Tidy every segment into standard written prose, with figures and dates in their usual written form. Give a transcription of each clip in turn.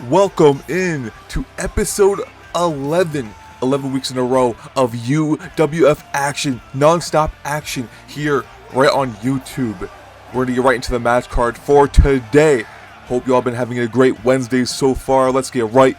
Welcome in to episode 11 weeks in a row of UWF action, non-stop action here right on YouTube. We're going to get right into the match card for today. Hope you all been having a great Wednesday so far. Let's get right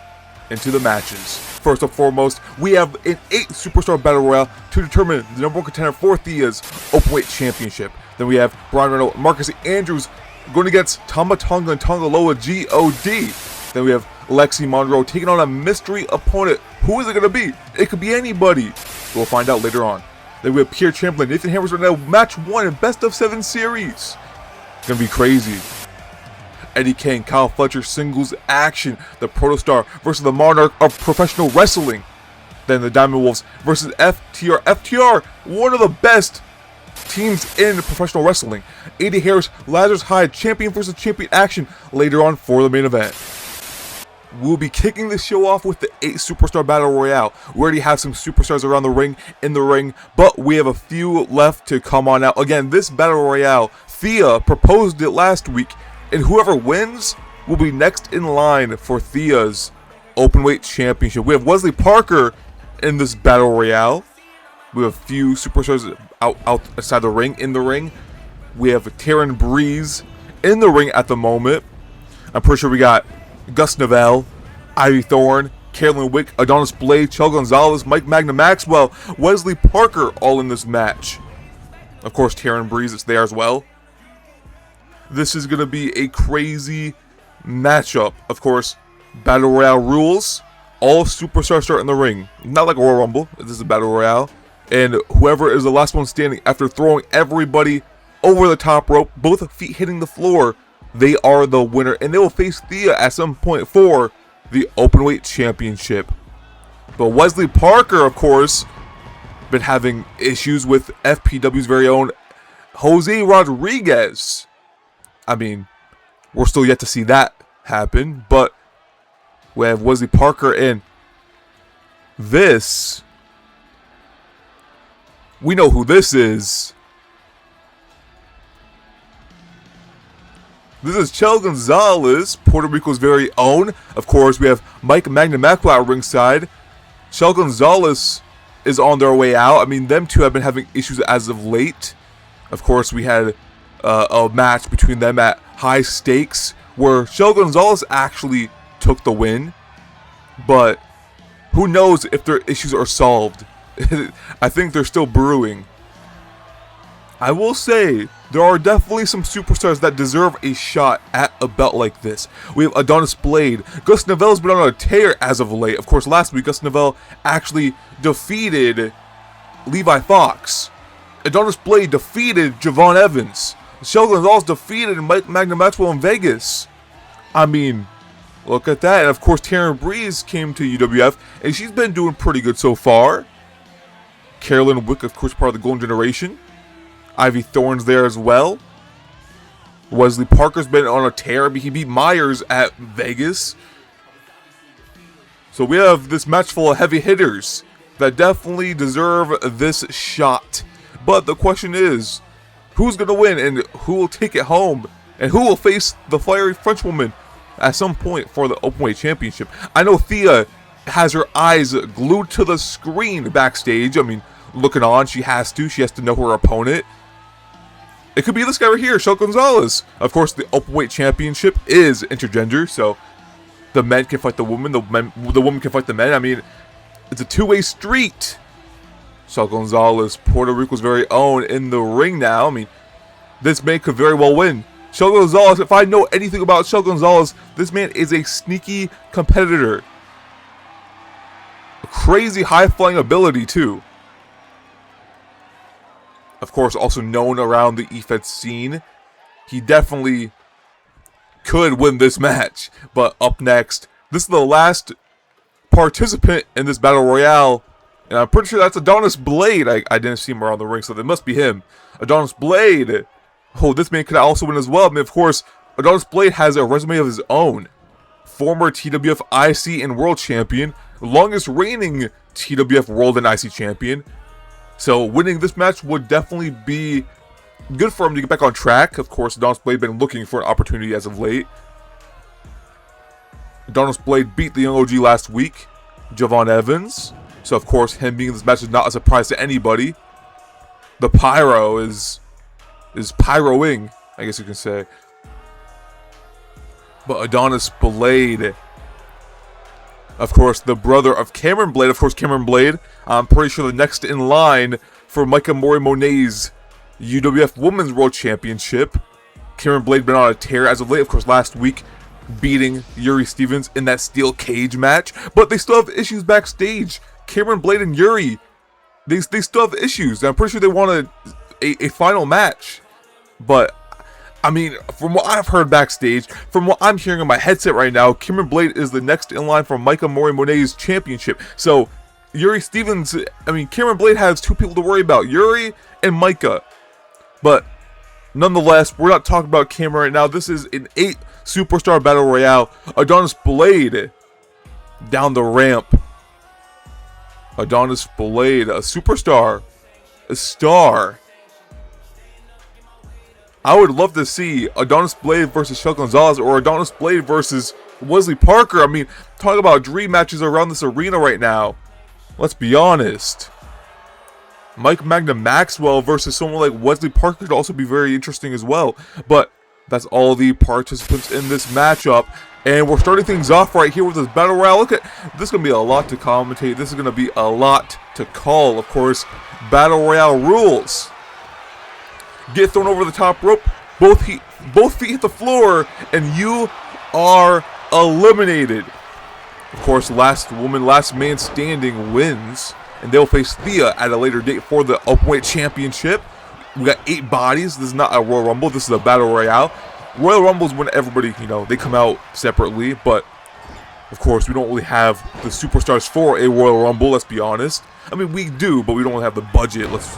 into the matches. First and foremost, we have an 8 Superstar Battle Royale to determine the number 1 contender for Thea's Openweight Championship. Then we have Brian Reynolds, Marcus Andrews going against Tama Tonga and Tonga Loa GOD. Then we have Lexi Monroe taking on a mystery opponent. Who is it going to be? It could be anybody. We'll find out later on. Then we have Pierre Champlin, Nathan Hammers right now, match 1 in best of 7 series. It's going to be crazy. Eddie Kane, Kyle Fletcher singles action. The Protostar versus the Monarch of Professional Wrestling. Then the Diamond Wolves versus FTR. FTR, one of the best teams in professional wrestling. AD Harris, Lazarus Hyde, champion versus champion action later on for the main event. We'll be kicking the show off with the 8 Superstar Battle Royale. We already have some superstars around the ring, but we have a few left to come on out. Again, this Battle Royale, Thea proposed it last week, and whoever wins will be next in line for Thea's Openweight Championship. We have Wesley Parker in this Battle Royale. We have a few superstars outside the ring, in the ring. We have Taryn Breeze in the ring at the moment. I'm pretty sure we got Gus Novell, Ivy Thorne, Carolyn Wick, Adonis Blade, Chel Gonzalez, Mike Magna Maxwell, Wesley Parker all in this match. Of course, Taryn Breeze is there as well. This is going to be a crazy matchup. Of course, Battle Royale rules. All superstars start in the ring. Not like a Royal Rumble. This is a Battle Royale. And whoever is the last one standing after throwing everybody over the top rope, both feet hitting the floor, they are the winner. And they will face Thea at some point for the Openweight Championship. But Wesley Parker, of course, been having issues with FPW's very own Jose Rodriguez. I mean, we're still yet to see that happen. But we have Wesley Parker in this. We know who this is. This is Chel Gonzalez, Puerto Rico's very own. Of course, we have Mike Magna Maxwell at ringside. Chel Gonzalez is on their way out. I mean, them two have been having issues as of late. Of course, we had a match between them at High Stakes where Chel Gonzalez actually took the win. But who knows if their issues are solved. I think they're still brewing. I will say, there are definitely some superstars that deserve a shot at a belt like this. We have Adonis Blade. Gus Novell's been on a tear as of late. Of course, last week, Gus Novell actually defeated Levi Fox. Adonis Blade defeated Javon Evans. Chel Gonzalez defeated Mike Magna Maxwell in Vegas. I mean, look at that. And of course, Taryn Breeze came to UWF, and she's been doing pretty good so far. Carolyn Wick, of course, part of the Golden Generation. Ivy Thorne's there as well. Wesley Parker's been on a tear. He beat Myers at Vegas. So we have this match full of heavy hitters that definitely deserve this shot. But the question is, who's going to win and who will take it home? And who will face the fiery Frenchwoman at some point for the Openweight Championship? I know Thea has her eyes glued to the screen backstage. I mean, looking on, she has to know her opponent. It could be this guy right here, Chel Gonzalez. Of course, the Openweight Championship is intergender, so the men can fight the women, the women can fight the men. I mean, it's a two-way street. Chel Gonzalez, Puerto Rico's very own, in the ring now. I mean, this man could very well win. Chel Gonzalez, if I know anything about Chel Gonzalez, this man is a sneaky competitor. A crazy high-flying ability, too. Of course, also known around the EFED scene. He definitely could win this match. But up next, this is the last participant in this Battle Royale. And I'm pretty sure that's Adonis Blade. I didn't see him around the ring, so it must be him. Adonis Blade. Oh, this man could also win as well. I mean, of course, Adonis Blade has a resume of his own. Former TWF IC and World Champion. Longest reigning TWF World and IC Champion. So winning this match would definitely be good for him to get back on track. Of course, Adonis Blade been looking for an opportunity as of late. Adonis Blade beat the Young OG last week, Javon Evans. So of course, him being in this match is not a surprise to anybody. The pyro is pyroing, I guess you can say. But Adonis Blade, of course, the brother of Cameron Blade. Of course, Cameron Blade, I'm pretty sure the next in line for Micah Mori-Monet's UWF Women's World Championship. Cameron Blade been on a tear as of late. Of course, last week beating Yuri Stevens in that steel cage match. But they still have issues backstage. Cameron Blade and Yuri, they still have issues. I'm pretty sure they want a final match. But I mean, from what I've heard backstage, from what I'm hearing on my headset right now, Cameron Blade is the next in line for Micah Mori-Monet's championship. So, Yuri Stevens, I mean, Cameron Blade has two people to worry about, Yuri and Micah. But, nonetheless, we're not talking about Cameron right now. This is an 8-superstar battle royale. Adonis Blade down the ramp. Adonis Blade, a superstar, a star. I would love to see Adonis Blade versus Shell Gonzalez or Adonis Blade versus Wesley Parker. I mean, talk about dream matches around this arena right now. Let's be honest. Mike Magna Maxwell versus someone like Wesley Parker could also be very interesting as well. But that's all the participants in this matchup. And we're starting things off right here with this battle royale. Look at this is going to be a lot to commentate. This is going to be a lot to call. Of course, battle royale rules. Get thrown over the top rope, both feet hit the floor, and you are eliminated. Of course, last man standing wins, and they'll face Thea at a later date for the Openweight Championship. We got 8 bodies. This is not a Royal Rumble. This is a Battle Royale. Royal Rumble is when everybody, they come out separately, but of course, we don't really have the superstars for a Royal Rumble, let's be honest. I mean, we do, but we don't have the budget. Let's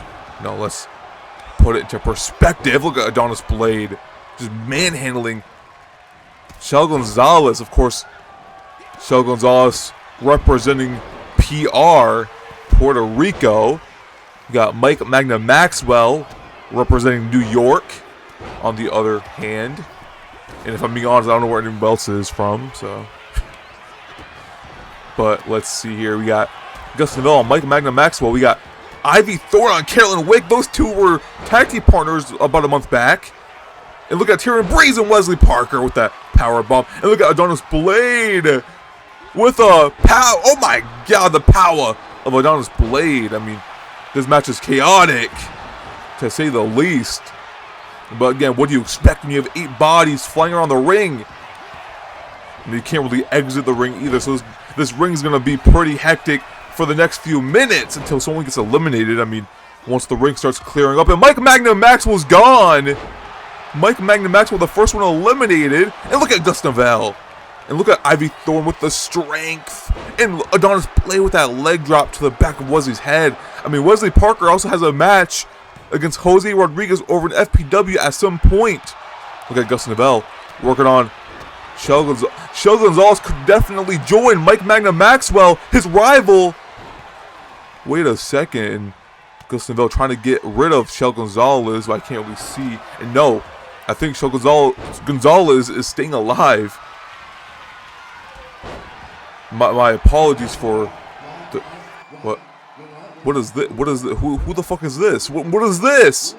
put it into perspective. Look at Adonis Blade just manhandling Shell Gonzalez. Of course, Shell Gonzalez representing PR Puerto Rico. You got Mike Magna Maxwell representing New York on the other hand. And if I'm being honest, I don't know where anyone else is from, so. But let's see here. We got Gus Neville and Mike Magna Maxwell. We got Ivy Thorne on Carolyn Wick. Those two were tag team partners about a month back. And look at Tyron Breeze and Wesley Parker with that power bomb. And look at Adonis Blade with a power. Oh my god, the power of Adonis Blade. I mean, this match is chaotic, to say the least. But again, what do you expect when you have 8 bodies flying around the ring? And you can't really exit the ring either. So this ring's going to be pretty hectic for the next few minutes until someone gets eliminated. I mean, once the ring starts clearing up. And Mike Magna Maxwell's gone. Mike Magna Maxwell, the first one eliminated. And look at Gus Neville. And look at Ivy Thorne with the strength. And Adonis Blade with that leg drop to the back of Wesley's head. I mean, Wesley Parker also has a match against Jose Rodriguez over in FPW at some point. Look at Gus Neville working on Shell Gonzalez could definitely join Mike Magna Maxwell, his rival. Wait a second. Gus Neville trying to get rid of Shell Gonzalez, but I can't really see. And no, I think Shell Gonzalez is staying alive. My apologies for the what. What is this? What is this? Who the fuck is this? What is this?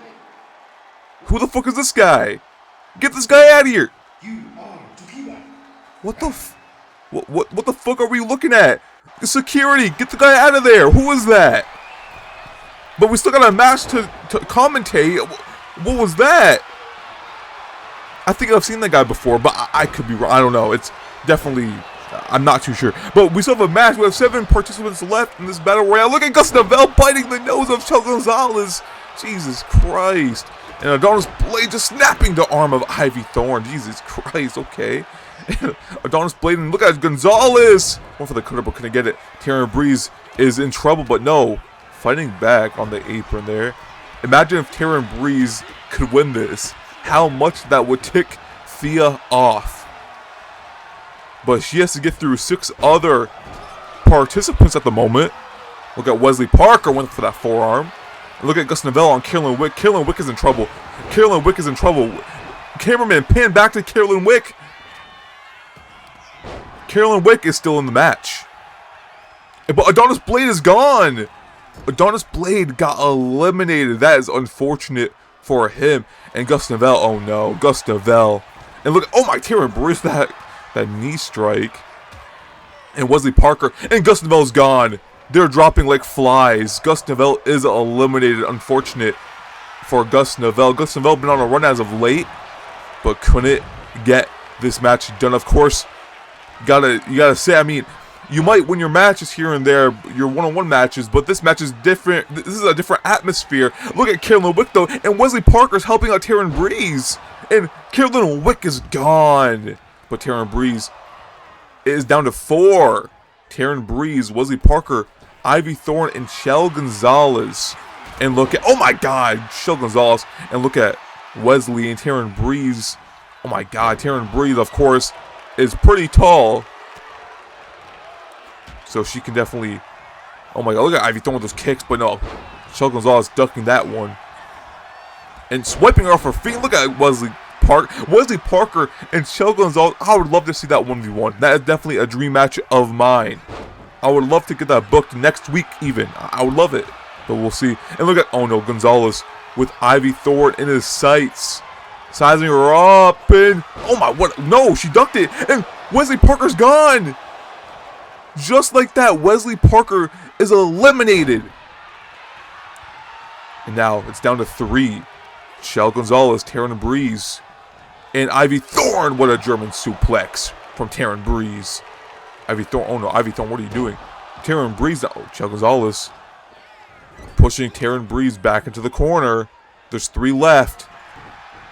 Who the fuck is this guy? Get this guy out of here! What the what the fuck are we looking at? Security, get the guy out of there! Who is that? But we still got a match to commentate. What was that? I think I've seen that guy before, but I could be wrong. I don't know. It's definitely, I'm not too sure. But we still have a match. We have 7 participants left in this battle royale. Look at Gus Neville biting the nose of Shell Gonzalez. Jesus Christ. And Adonis Blade just snapping the arm of Ivy Thorne. Jesus Christ, okay. Adonis Blade, and look at Gonzalez. One for the cutter, but couldn't get it. Tyron Breeze is in trouble, but no. Fighting back on the apron there. Imagine if Tyron Breeze could win this. How much that would tick Thea off. But she has to get through 6 other participants at the moment. Look at Wesley Parker went for that forearm. And look at Gus Neville on Carolyn Wick. Carolyn Wick is in trouble. Carolyn Wick is in trouble. Cameraman pinned back to Carolyn Wick. Carolyn Wick is still in the match. But Adonis Blade is gone. Adonis Blade got eliminated. That is unfortunate for him. And Gus Novell, oh no, Gus Novell. And look, oh my, Taryn Breeze, that knee strike. And Wesley Parker, and Gus Novell's gone. They're dropping like flies. Gus Novell is eliminated. Unfortunate for Gus Novell. Gus Novell been on a run as of late, but couldn't get this match done. Of course, you gotta say, I mean, you might win your matches here and there, your one-on-one matches, but this match is different. This is a different atmosphere. Look at Carolyn Wick though, and Wesley Parker's helping out Taryn Breeze, and Carolyn Wick is gone. But Taryn Breeze is down to 4. Taryn Breeze, Wesley Parker, Ivy Thorne, and Shell Gonzalez. And look at, oh my god, Shell Gonzalez. And look at Wesley and Taryn Breeze. Oh my god, Taryn Breeze, of course, is pretty tall. So she can definitely, oh my god, look at Ivy Thorne with those kicks. But no, Shell Gonzalez ducking that one. And swiping her off her feet. Look at Wesley Parker and Shell Gonzalez. I would love to see that 1v1. That is definitely a dream match of mine. I would love to get that booked next week even. I would love it. But we'll see. And look at, oh no, Gonzalez with Ivy Thorne in his sights. Sizing her up and, oh my, what? No, she ducked it. And Wesley Parker's gone. Just like that, Wesley Parker is eliminated. And now it's down to 3. Shell Gonzalez, Taryn Breeze, and Ivy Thorne. What a German suplex from Taryn Breeze. Ivy Thorne, oh no, Ivy Thorne, what are you doing? Taryn Breeze, oh, Shell Gonzalez pushing Taryn Breeze back into the corner. There's 3 left,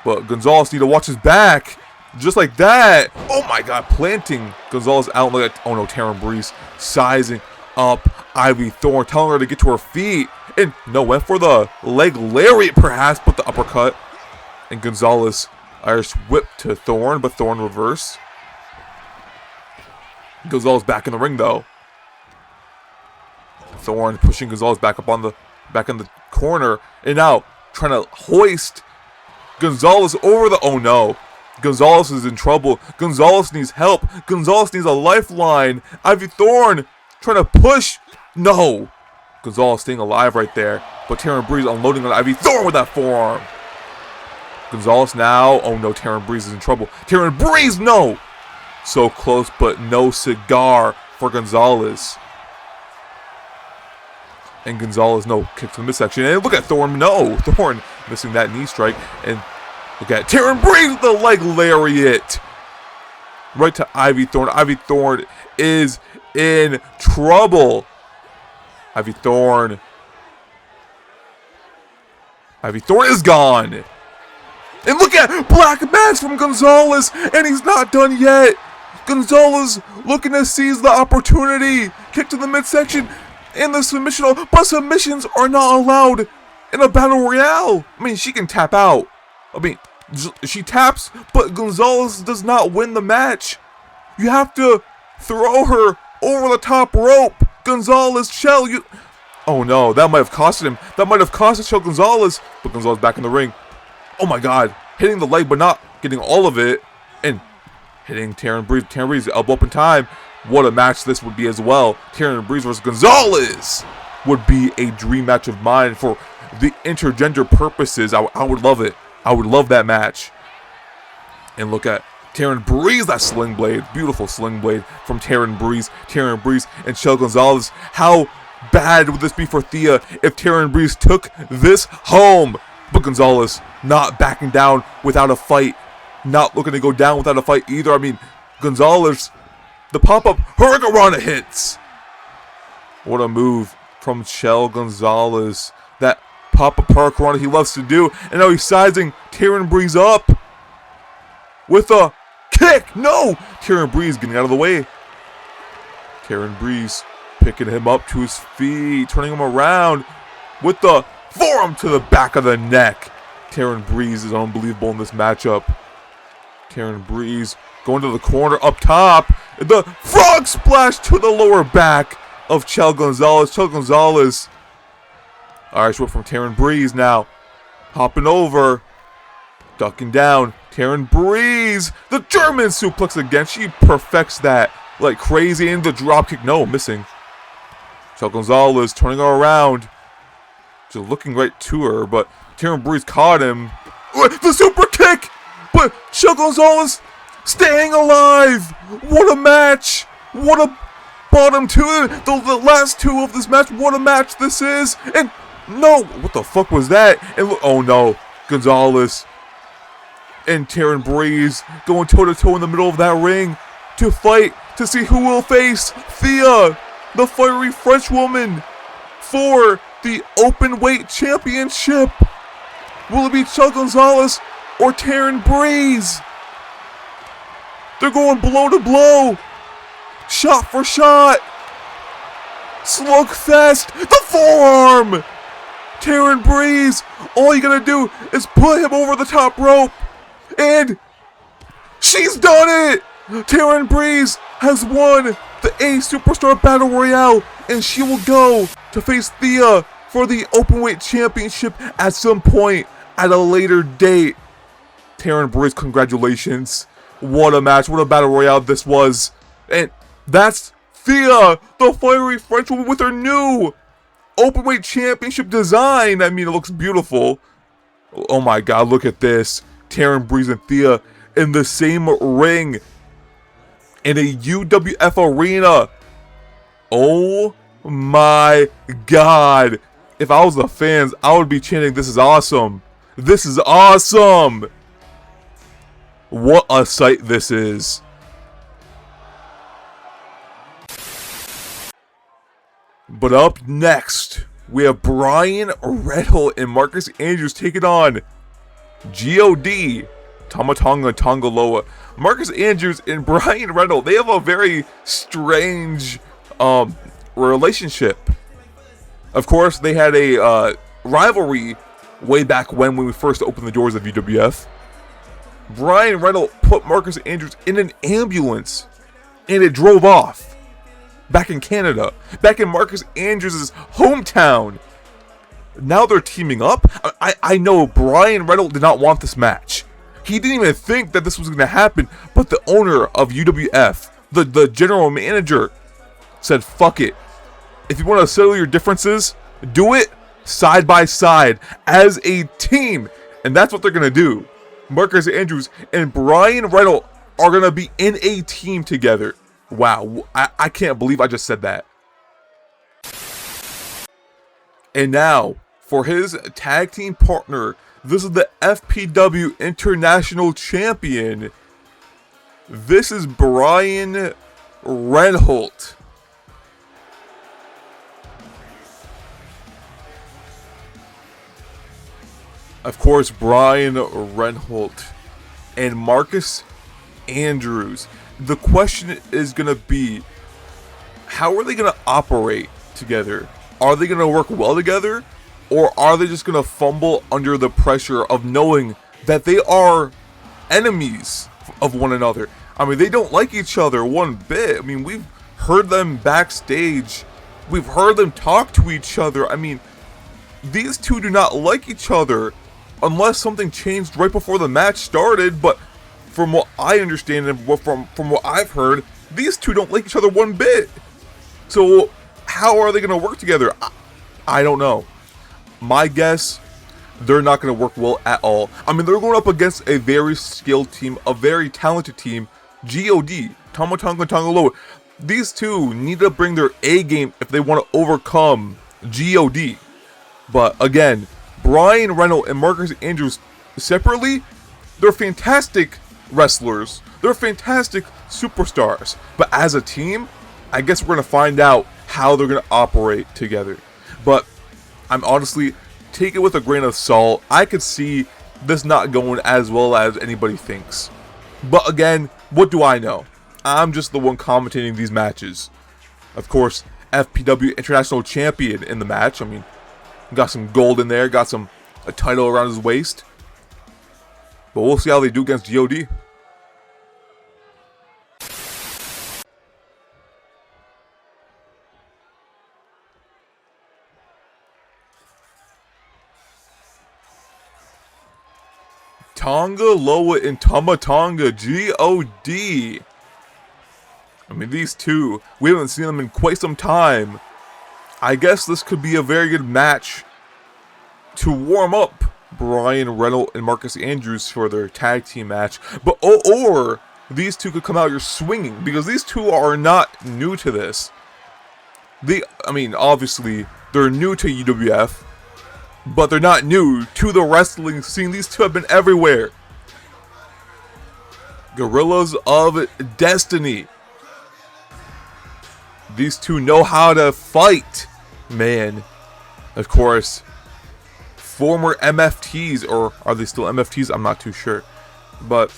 but Gonzalez need to watch his back. Just like that. Oh my god, planting Gonzalez out. Look at, oh no, Taryn Breeze sizing up Ivy Thorne, telling her to get to her feet. And no, went for the leg lariat perhaps, but the uppercut. And Gonzalez Irish whip to Thorne, but Thorne reverse. Gonzalez back in the ring though. Thorne pushing Gonzalez back in the corner. And now trying to hoist Gonzalez over the, oh no. Gonzalez is in trouble. Gonzalez needs help. Gonzalez needs a lifeline. Ivy Thorne trying to push. No. Gonzalez staying alive right there. But Taryn Breeze unloading on Ivy Thorne with that forearm. Gonzalez now. Oh no, Taryn Breeze is in trouble. Taryn Breeze, no. So close, but no cigar for Gonzalez. And Gonzalez, no, kick to the midsection. And look at Thorne, no. Thorne missing that knee strike. And look at Taryn Breeze with the leg lariat. Right to Ivy Thorne. Ivy Thorne is in trouble. Ivy Thorne is gone. And look at Black Mass from Gonzalez. And he's not done yet. Gonzalez looking to seize the opportunity. Kick to the midsection. And the submission. But submissions are not allowed in a battle royale. I mean, she can tap out. I mean, she taps, but Gonzalez does not win the match. You have to throw her over the top rope. Gonzalez, Shell, you... Oh no, that might have costed him. That might have costed Shell Gonzalez. But Gonzalez back in the ring. Oh my god. Hitting the leg, but not getting all of it. And hitting Taryn Breeze. Taryn Breeze, elbow up in time. What a match this would be as well. Taryn Breeze versus Gonzalez would be a dream match of mine for the intergender purposes. I would love it. I would love that match. And look at Taryn Breeze, that sling blade. Beautiful sling blade from Taryn Breeze. Taryn Breeze and Shell Gonzalez. How bad would this be for Thea if Taryn Breeze took this home? But Gonzalez not backing down without a fight. Not looking to go down without a fight either. I mean, Gonzalez, the pop-up Hurricanrana hits. What a move from Shell Gonzalez. That pop-up Hurricanrana he loves to do. And now he's sizing Taryn Breeze up with a kick. No! Taryn Breeze getting out of the way. Taryn Breeze picking him up to his feet, turning him around with the forearm to the back of the neck. Taryn Breeze is unbelievable in this matchup. Taryn Breeze going to the corner up top. The frog splash to the lower back of Shell Gonzalez. Shell Gonzalez. Irish whip from Taryn Breeze now. Hopping over. Ducking down. Taryn Breeze. The German suplex again. She perfects that like crazy into the dropkick. No, missing. Shell Gonzalez turning her around. Just looking right to her, but Taryn Breeze caught him. The super kick! But Shell Gonzalez staying alive! What a match! What a bottom two, the last two of this match. What a match this is! And no, what the fuck was that? And look, oh no, Gonzalez and Taryn Breeze going toe to toe in the middle of that ring to fight to see who will face Thea, the fiery French woman, for the open weight championship. Will it be Shell Gonzalez or Taryn Breeze? They're going blow to blow, shot for shot, slugfest. The forearm. Taryn Breeze, all you gotta do is put him over the top rope, and she's done it! Taryn Breeze has won the A Superstar Battle Royale, and she will go to face Thea for the Openweight Championship at some point at a later date. Taryn Breeze, congratulations. What a match, what a Battle Royale this was. And that's Thea, the fiery French woman with her new Openweight Championship design. I mean, it looks beautiful. Oh my god, look at this. Taryn Breeze and Thea in the same ring in a UWF arena. Oh my god. If I was the fans, I would be chanting, "This is awesome. This is awesome." What a sight this is. But up next, we have Brian Riddle and Marcus Andrews taking on God, Tama Tonga Tongaloa. Marcus Andrews and Brian Riddle, they have a very strange relationship. Of course, they had a rivalry way back when we first opened the doors of UWF. Brian Riddle put Marcus Andrews in an ambulance, and it drove off. Back in Canada, back in Marcus Andrews' hometown. Now they're teaming up. I know Brian Riddle did not want this match. He didn't even think that this was going to happen, but the owner of UWF, the general manager, said, fuck it. If you want to settle your differences, do it side by side as a team. And that's what they're going to do. Marcus Andrews and Brian Riddle are going to be in a team together. Wow, I can't believe I just said that. And now, for his tag team partner, this is the FPW International Champion. This is Brian Reinholt. Of course, Brian Reinholt and Marcus Andrews. The question is going to be, how are they going to operate together? Are they going to work well together? Or are they just going to fumble under the pressure of knowing that they are enemies of one another? I mean, they don't like each other one bit. I mean, we've heard them backstage. We've heard them talk to each other. I mean, these two do not like each other unless something changed right before the match started. But from what I understand and from what I've heard, these two don't like each other one bit. So how are they going to work together? I don't know. My guess, they're not going to work well at all. I mean, they're going up against a very skilled team, a very talented team, God, Tama Tonga Tongaloa. These two need to bring their A game if they want to overcome God. But again, Brian Reynolds and Marcus Andrews separately, they're fantastic wrestlers. They're fantastic superstars. But as a team, I guess we're going to find out how they're going to operate together. But I'm honestly, take it with a grain of salt. I could see this not going as well as anybody thinks. But again, what do I know? I'm just the one commentating these matches. Of course, FPW International Champion in the match. I mean, got some gold in there, got a title around his waist. But we'll see how they do against God. Tonga Loa and Tama Tonga, God. I mean, these two, we haven't seen them in quite some time. I guess this could be a very good match to warm up Bryan Reynolds and Marcus Andrews for their tag team match. But or these two could come out here swinging, because these two are not new to this. I mean, obviously, they're new to UWF, but they're not new to the wrestling scene. These two have been everywhere. Guerrillas of Destiny. These two know how to fight, man. Of course, former MFTs, or are they still MFTs? I'm not too sure. But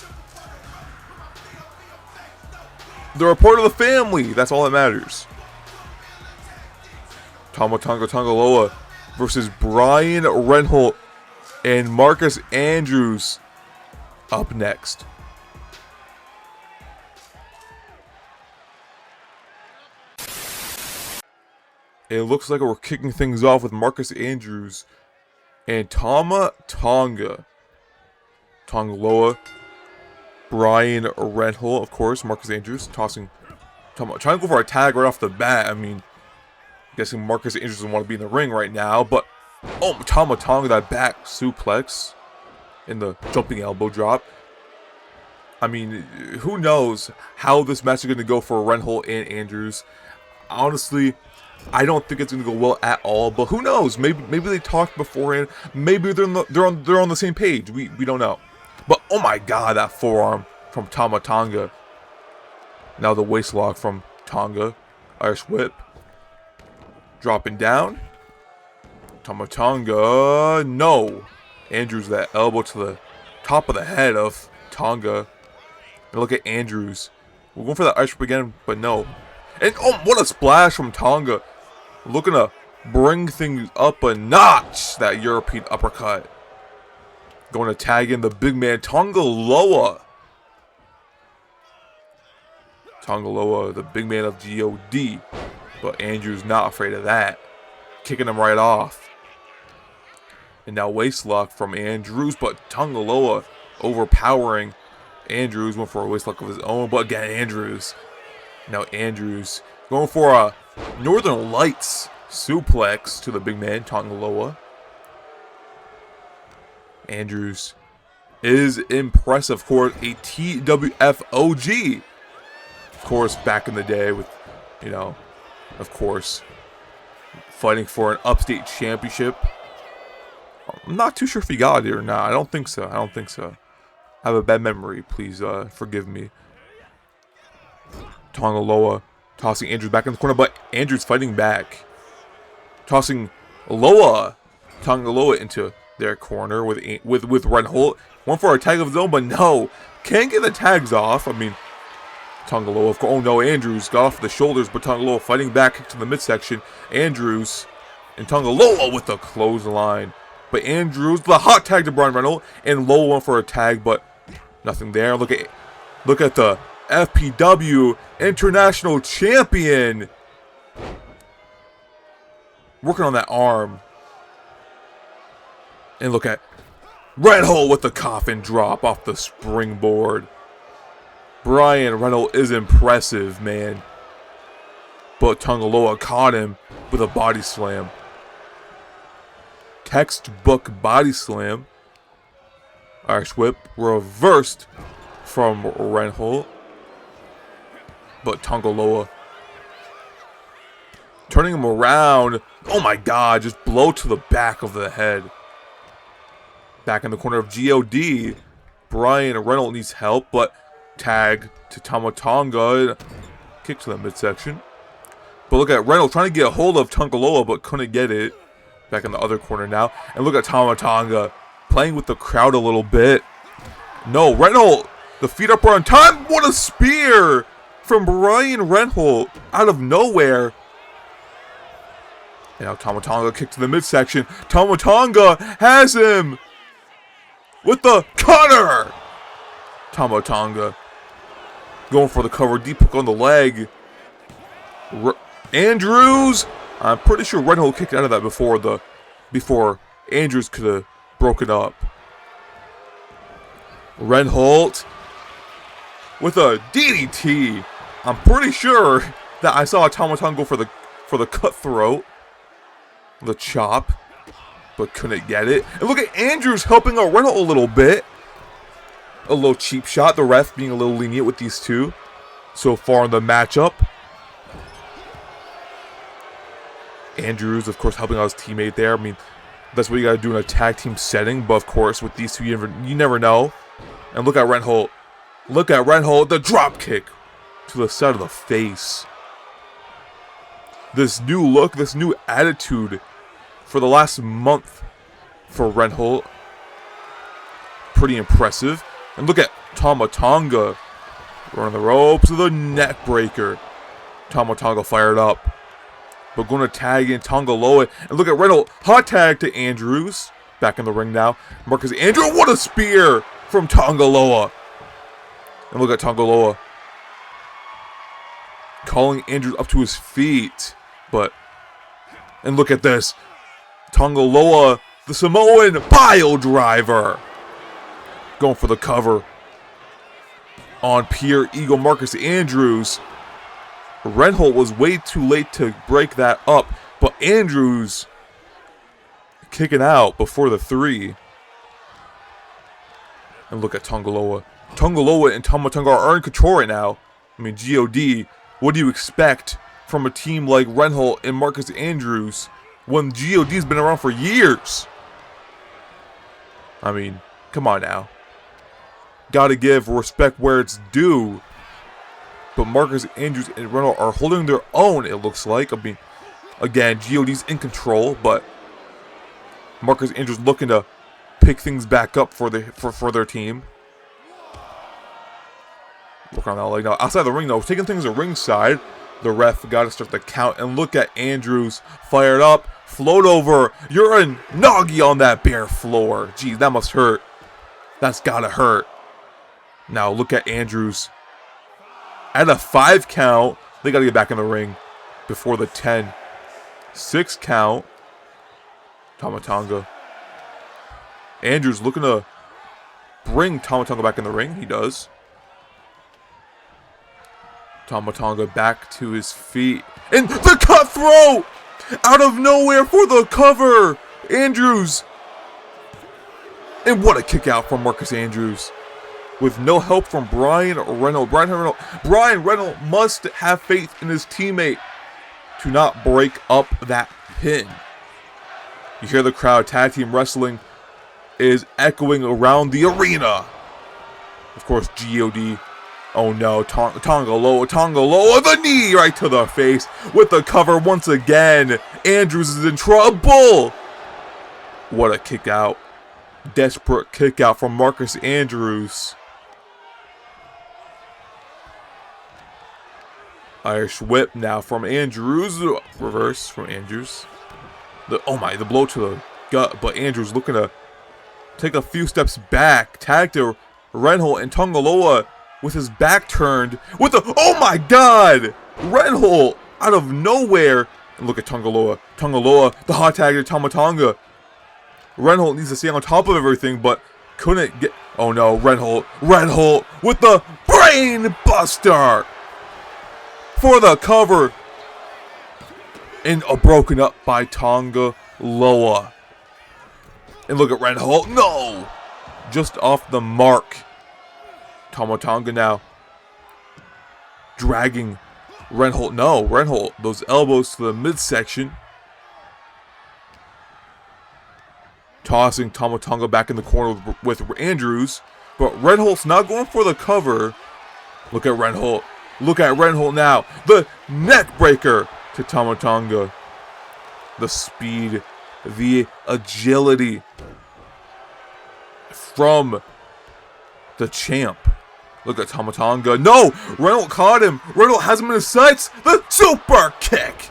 they're a part of the family. That's all that matters. Tama Tonga Loa versus Bryan Reynolds and Marcus Andrews up next. It looks like we're kicking things off with Marcus Andrews and Tama Tonga Loa, Bryan Reynolds, of course. Marcus Andrews tossing trying to go for a tag right off the bat. I mean, guessing Marcus Andrews doesn't want to be in the ring right now, but Tama Tonga, that back suplex in the jumping elbow drop. I mean, who knows how this match is going to go for Reynolds and Andrews. Honestly, I don't think it's going to go well at all, but who knows? Maybe they talked beforehand. Maybe they're on the same page. We don't know. But oh my God, that forearm from Tama Tonga. Now the waist lock from Tonga. Irish whip. Dropping down. Tama Tonga. No. Andrews, that elbow to the top of the head of Tonga. And look at Andrews. We're going for that Irish whip again, but no. And what a splash from Tonga. Looking to bring things up a notch. That European uppercut. Going to tag in the big man, Tonga Loa. Tonga Loa, the big man of God. But Andrews not afraid of that. Kicking him right off. And now waist lock from Andrews, but Tonga Loa overpowering Andrews. Went for a waist lock of his own, but again, Andrews. Now Andrews going for a Northern Lights suplex to the big man, Tonga Loa. Andrews is impressive. Of course, a TWF OG. Of course, back in the day with, of course, fighting for an Upstate championship. I'm not too sure if he got it or not. I don't think so. I have a bad memory. Please forgive me. Tonga Loa tossing Andrews back in the corner, but Andrews fighting back. Tossing Tonga Loa into their corner with Reynolds. Went for a tag of his own, but no. Can't get the tags off. I mean, Tonga Loa, of course. Oh no, Andrews got off the shoulders, but Tonga Loa fighting back to the midsection. Andrews and Tonga Loa with the clothesline. But Andrews, the hot tag to Bryan Reynolds, and Loa went for a tag, but nothing there. Look at the FPW International Champion. Working on that arm. And look at Reynolds with the coffin drop off the springboard. Bryan Reynolds is impressive, man. But Tonga Loa caught him with a body slam. Textbook body slam. Irish whip reversed from Reynolds. But Tonga Loa turning him around. Oh my God, just blow to the back of the head. Back in the corner of God. Bryan Reynolds needs help, but tag to Tama Tonga. Kick to the midsection. But look at Reynolds trying to get a hold of Tonga Loa, but couldn't get it. Back in the other corner now. And look at Tama Tonga playing with the crowd a little bit. No, Reynolds, the feet up are on time. What a spear from Bryan Reynolds out of nowhere. And now Tama Tonga kick to the midsection. Tama Tonga has him with the cutter. Tama Tonga going for the cover, deep hook on the leg. Andrews, I'm pretty sure Reynolds kicked out of that before Andrews could have broken up. Reynolds with a DDT I'm pretty sure that I saw Tama Tonga go for the cutthroat, the chop, but couldn't get it. And look at Andrews helping out Reynolds a little bit. A little cheap shot. The ref being a little lenient with these two so far in the matchup. Andrews, of course, helping out his teammate there. I mean, that's what you gotta do in a tag team setting. But of course, with these two, you never know. And look at Reynolds. Look at Reynolds, the drop kick to the side of the face. This new look, this new attitude for the last month for Reynolds. Pretty impressive. And look at Tama Tonga running the ropes to the neck breaker. Tama Tonga fired up. But going to tag in Tonga Loa. And look at Reynolds. Hot tag to Andrews. Back in the ring now. Marcus Andrews. What a spear from Tonga Loa. And look at Tonga Loa. Calling Andrews up to his feet. And look at this. Tonga Loa, the Samoan pile driver. Going for the cover. On Pierre Eagle Marcus Andrews. Reynolds was way too late to break that up. But Andrews kicking out before the 3. And look at Tonga Loa. Tonga Loa and Tama Tonga are in control right now. I mean, God, what do you expect from a team like Reynolds and Marcus Andrews when GOD's been around for years? I mean, come on now. Gotta give respect where it's due. But Marcus Andrews and Reynolds are holding their own, it looks like. I mean, again, GOD's in control, but Marcus Andrews looking to pick things back up for their team. Look on that leg now. Outside the ring, though, taking things to ringside. The ref got to start the count. And look at Andrews fired up. Float over. You're a noggy on that bare floor. Jeez, that must hurt. That's gotta hurt. Now look at Andrews. At a 5 count, they gotta get back in the ring before the 10. 6 count. Tama Tonga. Andrews looking to bring Tama Tonga back in the ring. He does. Tama Tonga back to his feet. And the cutthroat! Out of nowhere for the cover! Andrews! And what a kick out from Marcus Andrews. With no help from Brian Reynolds. Brian Reynolds must have faith in his teammate to not break up that pin. You hear the crowd. Tag team wrestling is echoing around the arena. Of course, God. Oh no, Tonga Loa, the knee right to the face with the cover once again. Andrews is in trouble. What a kick out. Desperate kick out from Marcus Andrews. Irish whip now from Andrews. Reverse from Andrews. The blow to the gut, but Andrews looking to take a few steps back. Tag to Reynolds and Tonga Loa with his back turned. With the, oh my god! Reynolds out of nowhere. And look at Tonga Loa. Tonga Loa, the hot tag to Tama Tonga. Reynolds needs to stay on top of everything, but couldn't get. Oh no, Reynolds with the brain buster for the cover. And broken up by Tonga Loa. And look at Reynolds. No! Just off the mark. Tama Tonga now dragging Reynolds. No, Reynolds. Those elbows to the midsection. Tossing Tama Tonga back in the corner with Andrews. But Reynolds not going for the cover. Look at Reynolds. Look at Reynolds now. The neck breaker to Tama Tonga. The speed, the agility from the champ. Look at Tama Tonga. No! Reynolds caught him. Reynolds has him in his sights. The super kick.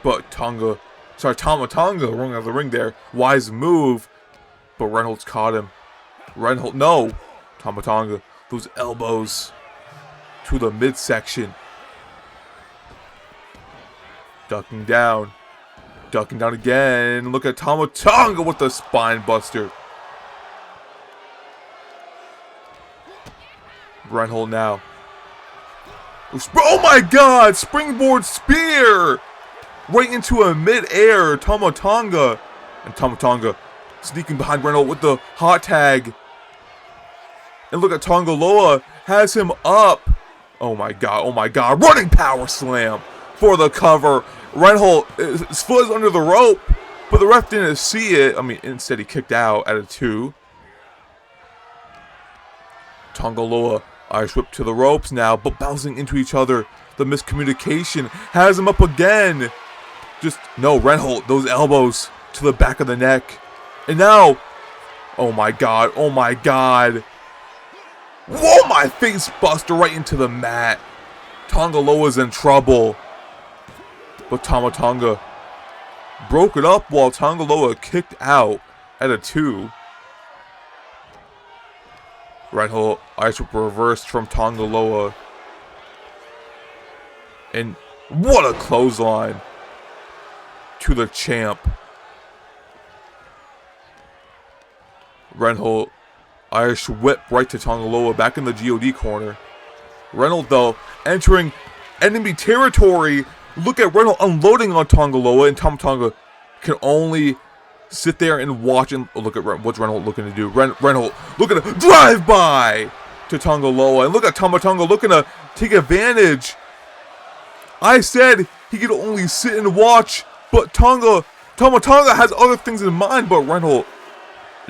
But Tama Tonga running out of the ring there. Wise move. But Reynolds caught him. Reynolds, no. Tama Tonga. Those elbows to the midsection. Ducking down. Ducking down again. Look at Tama Tonga with the spine buster. Reynolds now. Oh my god! Springboard spear! Right into a mid-air Tama Tonga. And Tama Tonga sneaking behind Reynolds with the hot tag. And look at Tonga Loa has him up. Oh my god. Running power slam for the cover. Reinhold, his foot is under the rope, but the ref didn't see it. I mean, instead he kicked out at a 2. Tonga Loa, Irish whip to the ropes now, but bouncing into each other. The miscommunication has him up again. Just, no, Reinhold, those elbows to the back of the neck. And now, oh my god. Whoa, my face buster right into the mat. Tonga Loa's in trouble. But Tama Tonga broke it up while Tonga Loa kicked out at a 2. Reinhold Irish whip reversed from Tonga Loa. And what a clothesline to the champ. Reinhold Irish whip right to Tonga Loa back in the GOD corner. Reinhold, though, entering enemy territory. Look at Reinhold unloading on Tonga Loa, and Tama Tonga can only sit there and watch. And look at what's Reinhold looking to do. Reinhold looking to drive by to Tonga Loa, and look at Tama Tonga looking to take advantage. I said he could only sit and watch, but Tama Tonga has other things in mind. But Reinhold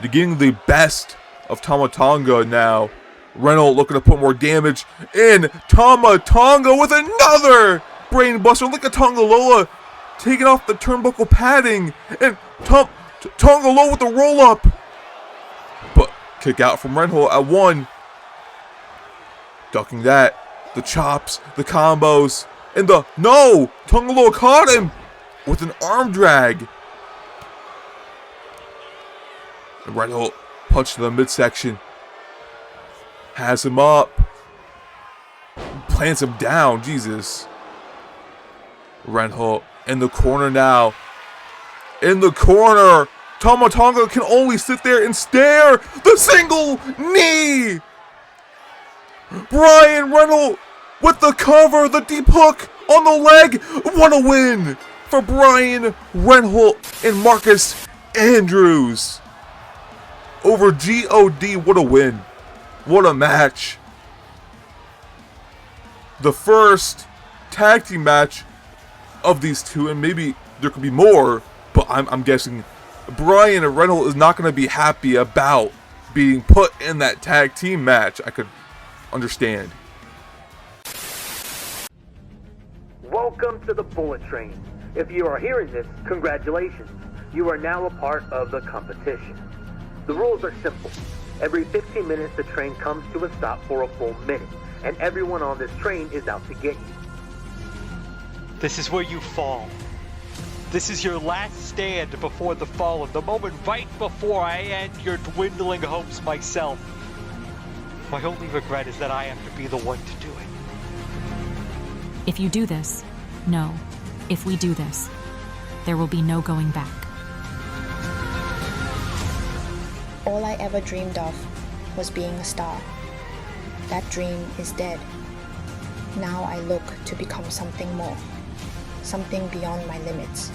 getting the best of Tama Tonga now. Reinhold looking to put more damage in. Tama Tonga with another brain buster. Look at Tonga Loa taking off the turnbuckle padding. And Tonga Loa with the roll up. But kick out from Reinhold at 1. Ducking that. The chops, the combos, and the no! Tonga Loa caught him with an arm drag. And Reinhold punch to the midsection. Has him up. Plants him down. Jesus. Reinhold in the corner now. In the corner. Tama Tonga can only sit there and stare. The single knee. Brian Reinhold with the cover. The deep hook on the leg. What a win for Brian Reinhold and Marcus Andrews. Over GOD, what a win. What a match. The first tag team match of these two, and maybe there could be more, but I'm guessing Brian and Reinhold is not going to be happy about being put in that tag team match. I could understand. Welcome to the Bullet Train. If you are hearing this, congratulations. You are now a part of the competition. The rules are simple. Every 15 minutes, the train comes to a stop for a full minute, and everyone on this train is out to get you. This is where you fall. This is your last stand before the fallen, the moment right before I end your dwindling hopes myself. My only regret is that I have to be the one to do it. If you do this, no. If we do this, there will be no going back. All I ever dreamed of was being a star. That dream is dead. Now I look to become something more, something beyond my limits.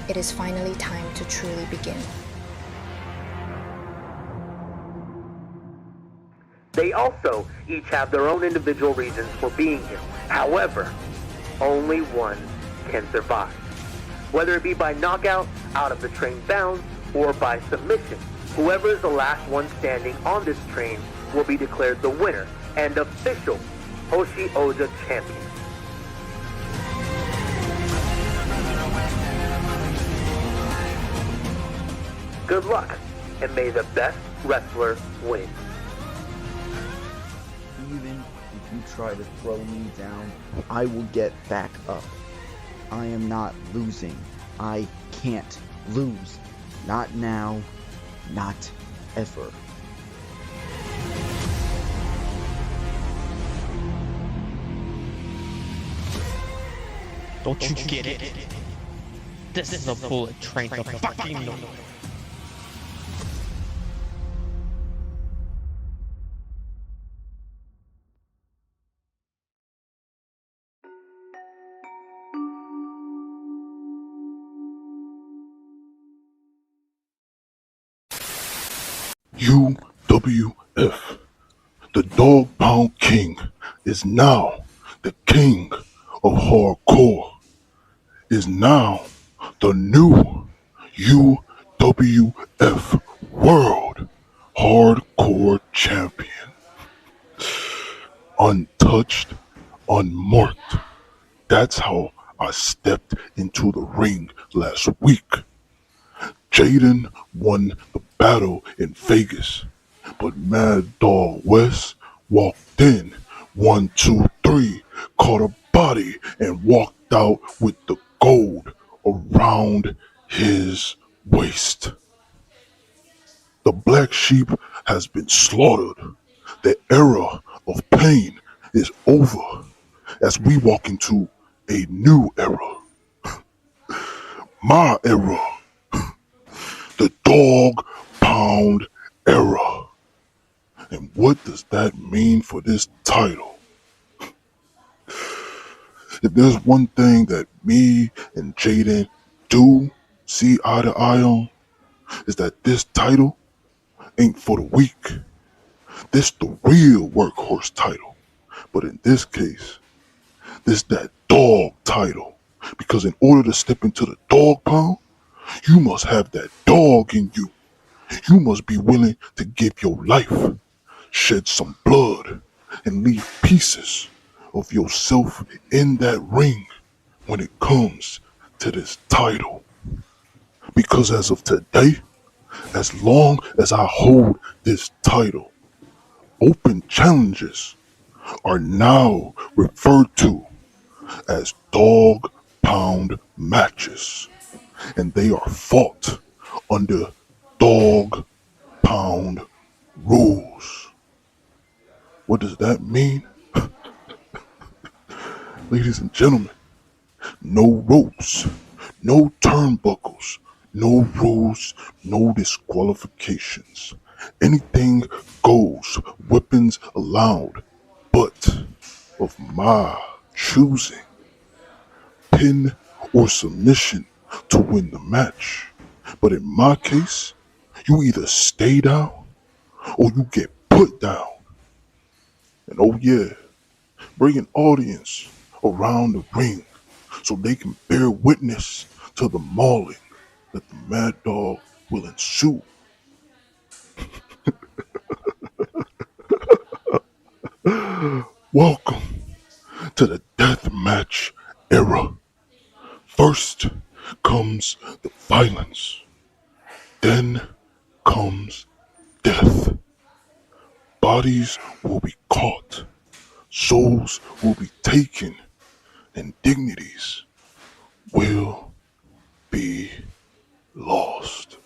It is finally time to truly begin. They also each have their own individual reasons for being here. However, only one can survive. Whether it be by knockout, out of the train bound, or by submission, whoever is the last one standing on this train will be declared the winner and official Hoshi Oja champion. Good luck, and may the best wrestler win. Even if you try to throw me down, I will get back up. I am not losing. I can't lose. Not now. Not ever. Don't you get it? This is a bullet train to fucking know. UWF. The Dog Pound King is now the king of hardcore. Is now the new UWF World Hardcore Champion. Untouched, unmarked. That's how I stepped into the ring last week. Jaden won the battle in Vegas, but Mad Dog West walked in, 1, 2, 3, caught a body and walked out with the gold around his waist. The black sheep has been slaughtered. The era of pain is over as we walk into a new era. My era. The Dog Pound era. And what does that mean for this title? If there's one thing that me and Jaden do see eye to eye on, is that this title ain't for the weak. This the real workhorse title. But in this case, this that dog title. Because in order to step into the dog pound, you must have that dog in you. You must be willing to give your life, shed some blood, and leave pieces of yourself in that ring when it comes to this title. Because as of today, as long as I hold this title, open challenges are now referred to as dog pound matches, and they are fought under dog pound rules. What does that mean? Ladies and gentlemen, no ropes, no turnbuckles, no rules, no disqualifications. Anything goes, weapons allowed, but of my choosing. Pin or submission to win the match. But in my case, you either stay down or you get put down. And oh yeah, bring an audience around the ring so they can bear witness to the mauling that the Mad Dog will ensue. Welcome to the deathmatch era. First comes the violence, then comes death. Bodies will be caught, souls will be taken, and dignities will be lost.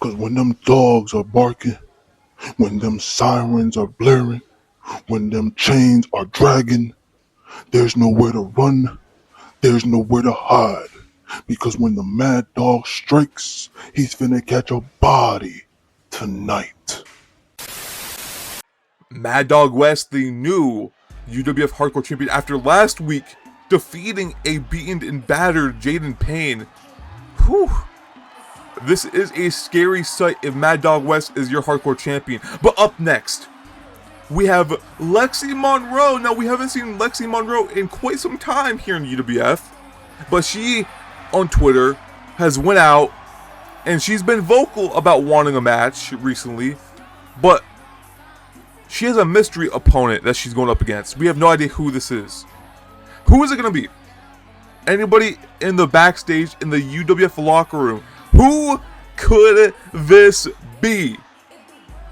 Cause when them dogs are barking, when them sirens are blaring, when them chains are dragging, there's nowhere to run, there's nowhere to hide. Because when the Mad Dog strikes, he's finna catch a body tonight. Mad Dog West, the new UWF Hardcore Champion, after last week defeating a beaten and battered Jaden Payne. Whew. This is a scary sight if Mad Dog West is your Hardcore Champion. But up next, we have Lexi Monroe. Now, we haven't seen Lexi Monroe in quite some time here in UWF, but she, on Twitter, has went out and she's been vocal about wanting a match recently, but she has a mystery opponent that she's going up against. We have no idea who this is. Who is it going to be? Anybody in the backstage, in the UWF locker room? Who could this be?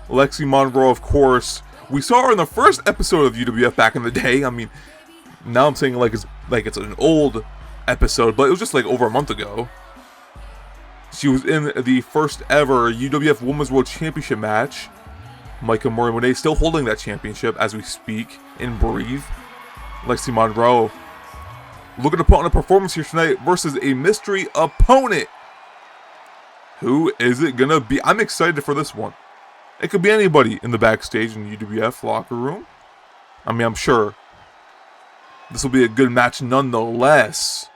Lexi Monroe, of course. We saw her in the first episode of UWF back in the day. I mean, now I'm saying like it's an old episode, but it was just like over a month ago. She was in the first ever UWF Women's World Championship match. Micah Monet still holding that championship as we speak and breathe. Lexi Monroe looking to put on a performance here tonight versus a mystery opponent. Who is it gonna be? I'm excited for this one. It could be anybody in the backstage in the UWF locker room. I mean, I'm sure this will be a good match nonetheless.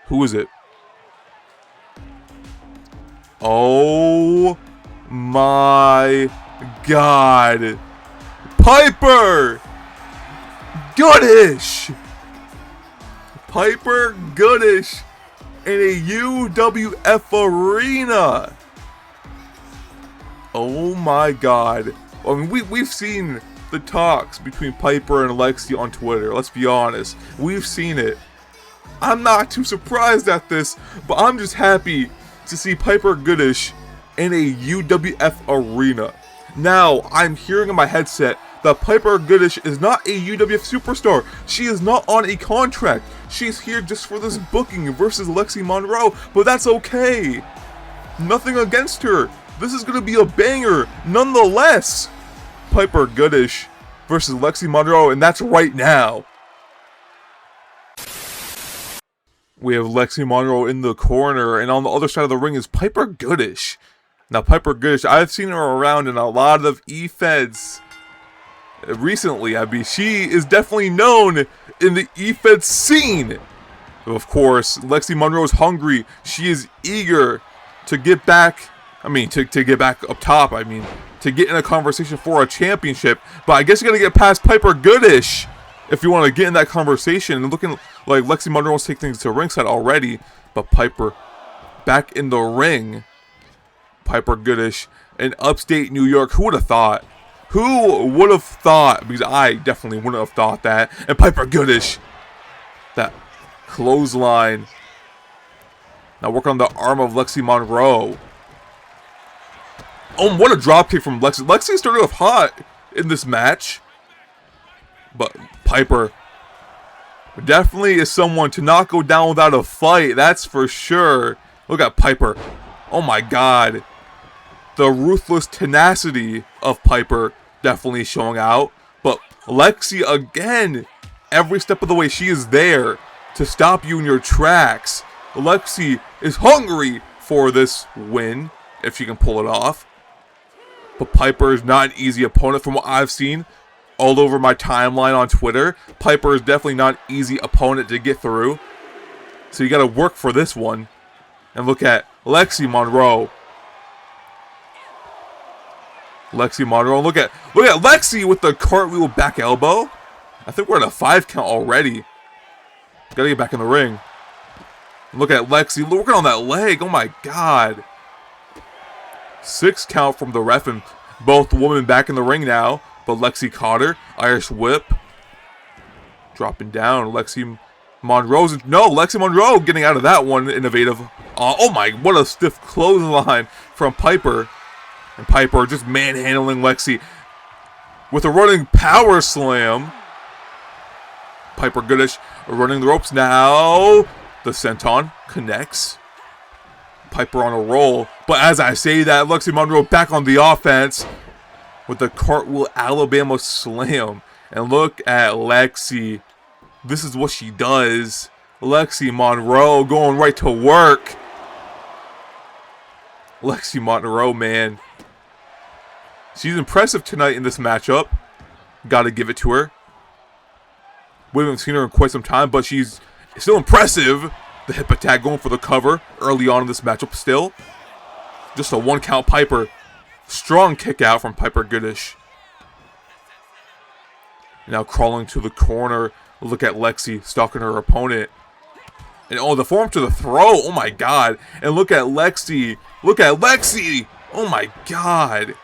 Who is it? Oh my god. Piper Goodish! Piper Goodish in a UWF arena. Oh my god. I mean, we've seen the talks between Piper and Lexi on Twitter. Let's be honest. We've seen it. I'm not too surprised at this, but I'm just happy to see Piper Goodish in a UWF arena. Now, I'm hearing in my headset that Piper Goodish is not a UWF superstar. She is not on a contract. She's here just for this booking versus Lexi Monroe, but that's okay. Nothing against her. This is going to be a banger nonetheless. Piper Goodish versus Lexi Monroe, and that's right now. We have Lexi Monroe in the corner, and on the other side of the ring is Piper Goodish. Now, Piper Goodish, I've seen her around in a lot of E-Feds recently. I mean, she is definitely known in the E-Fed scene. Of course, Lexi Monroe is hungry. She is eager to get back, to get back up top, to get in a conversation for a championship. But I guess you gotta get past Piper Goodish if you want to get in that conversation. And looking like Lexi Monroe wants to take things to ringside already. But Piper back in the ring. Piper Goodish in upstate New York. Who would have thought? Who would have thought? Because I definitely wouldn't have thought that. And Piper Goodish, that clothesline. Now work on the arm of Lexi Monroe. Oh, what a dropkick from Lexi. Lexi started off hot in this match. But Piper definitely is someone to not go down without a fight. That's for sure. Look at Piper. Oh my god. The ruthless tenacity of Piper definitely showing out. But Lexi, again, every step of the way, she is there to stop you in your tracks. Lexi is hungry for this win, if she can pull it off. But Piper is not an easy opponent from what I've seen all over my timeline on Twitter. Piper is definitely not an easy opponent to get through. So you got to work for this one. And look at Lexi Monroe. Lexi Monroe. Look at Lexi with the cartwheel back elbow. I think we're at a 5 count already. Gotta get back in the ring. Look at Lexi working on that leg. Oh my god. 6 count from the ref, and both women back in the ring now. But Lexi caught her. Irish whip. Dropping down. Lexi Monroe getting out of that one. Innovative. Oh my, what a stiff clothesline from Piper. And Piper just manhandling Lexi with a running power slam. Piper Goodish running the ropes now. The senton connects. Piper on a roll. But as I say that, Lexi Monroe back on the offense with the cartwheel Alabama slam. And look at Lexi. This is what she does. Lexi Monroe going right to work. Lexi Monroe, man. She's impressive tonight in this matchup. Gotta give it to her. We haven't seen her in quite some time, but she's still impressive. The hip attack going for the cover early on in this matchup still. Just a 1 count Piper. Strong kick out from Piper Goodish. Now crawling to the corner. Look at Lexi stalking her opponent. And oh, the form to the throw. Oh my god. And look at Lexi. Look at Lexi. Oh my god.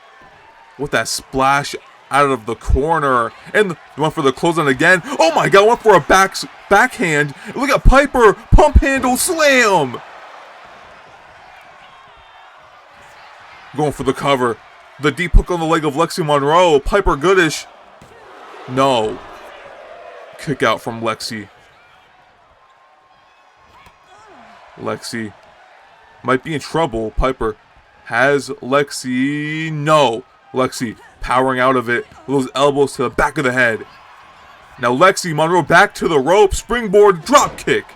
With that splash out of the corner. And went for the clothesline again. Oh my god, went for a backhand. Look at Piper. Pump handle slam. Going for the cover. The deep hook on the leg of Lexi Monroe. Piper Goodish. No. Kick out from Lexi. Lexi might be in trouble. Piper has Lexi. No. Lexi powering out of it with those elbows to the back of the head. Now Lexi Monroe back to the rope. Springboard drop kick.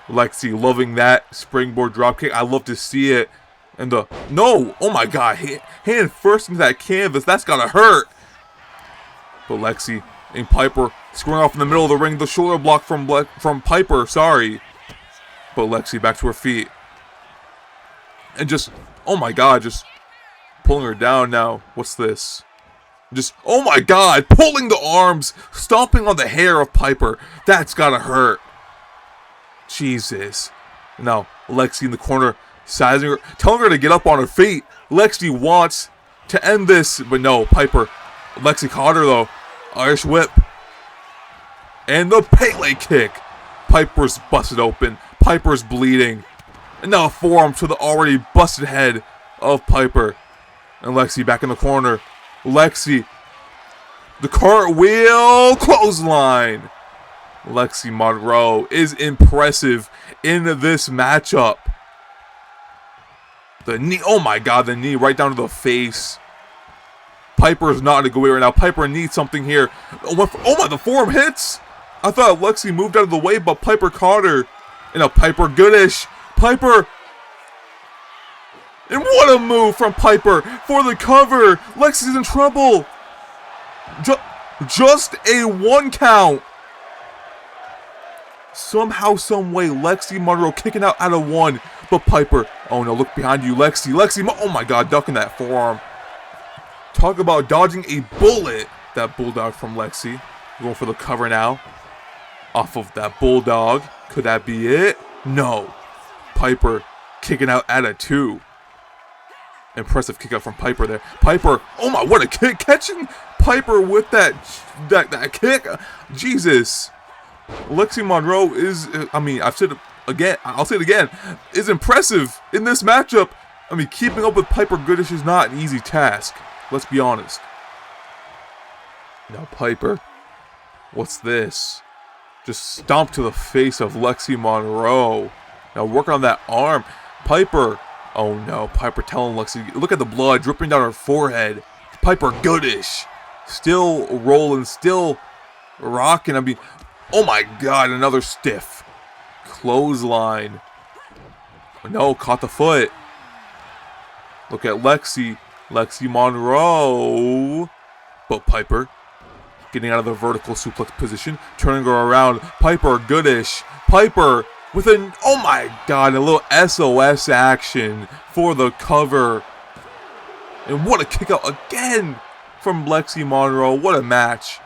Lexi loving that springboard drop kick. I love to see it. And no. Oh my god. Hand first into that canvas. That's gotta hurt. But Lexi and Piper scoring off in the middle of the ring. The shoulder block from Piper. Sorry. But Lexi back to her feet. And just, oh my god, just pulling her down now. What's this? Just, oh my god, pulling the arms, stomping on the hair of Piper. That's gotta hurt. Jesus. Now, Lexi in the corner, sizing her, telling her to get up on her feet. Lexi wants to end this, but no, Piper. Lexi caught her though. Irish whip. And the Pele kick. Piper's busted open. Piper's bleeding. And now a forearm to the already busted head of Piper. And Lexi back in the corner. Lexi. The cartwheel clothesline. Lexi Monroe is impressive in this matchup. The knee. Oh my god, the knee right down to the face. Piper's not in a good way right now. Piper needs something here. Oh my, the forearm hits. I thought Lexi moved out of the way, but Piper caught her. And a Piper goodish. Piper. And what a move from Piper for the cover. Lexi's in trouble. Just a 1 count. Somehow, some way, Lexi Monroe kicking out of 1. But Piper. Oh no, look behind you, Lexi. Oh my god, ducking that forearm. Talk about dodging a bullet. That bulldog from Lexi. Going for the cover now. Off of that bulldog. Could that be it? No. Piper kicking out at a 2. Impressive kick out from Piper there. Piper, oh my, what a kick. Catching Piper with that kick. Jesus. Lexi Monroe is, I mean, I've said it again, I'll say it again, is impressive in this matchup. I mean, keeping up with Piper Goodish is not an easy task. Let's be honest. Now Piper, what's this? Just stomp to the face of Lexi Monroe. Now work on that arm. Piper, oh no, Piper telling Lexi, look at the blood dripping down her forehead. Piper Goodish, still rolling, still rocking. I mean, oh my god, another stiff. Clothesline. No, caught the foot. Look at Lexi Monroe. But Piper getting out of the vertical suplex position, turning her around. Piper Goodish. Piper with an, oh my god, a little SOS action for the cover. And what a kick out again from Lexi Monroe. What a match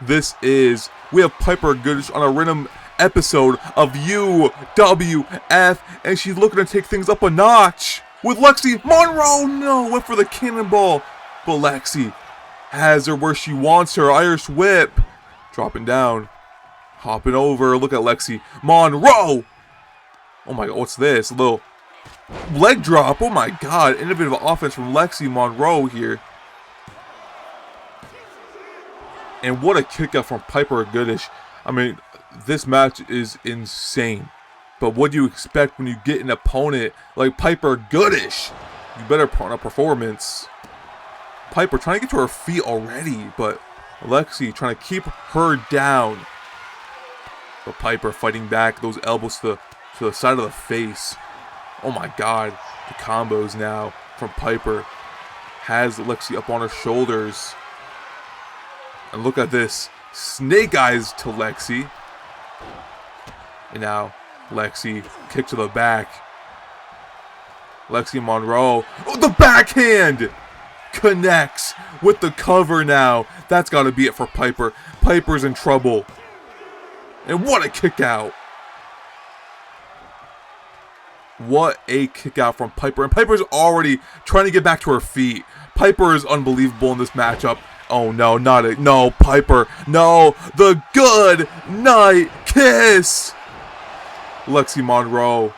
this is. We have Piper Goodish on a random episode of UWF, and she's looking to take things up a notch with Lexi Monroe. No, went for the cannonball, but Lexi has her where she wants her. Irish whip, dropping down, hopping over. Look at Lexi Monroe. Oh my god, what's this? A little leg drop. Oh my god, innovative offense from Lexi Monroe here. And what a kick out from Piper Goodish. I mean, this match is insane. But what do you expect when you get an opponent like Piper Goodish? You better put on a performance. Piper trying to get to her feet already, but Lexi trying to keep her down. But Piper fighting back, those elbows to the side of the face. Oh my god, the combos now from Piper. Has Lexi up on her shoulders. And look at this. Snake eyes to Lexi. And now Lexi kick to the back. Lexi Monroe. Oh, the backhand! Connects with the cover now. That's got to be it for Piper. Piper's in trouble. And what a kick out. What a kick out from Piper. And Piper's already trying to get back to her feet. Piper is unbelievable in this matchup. Oh no, no, Piper. No, the good night kiss. Lexi Monroe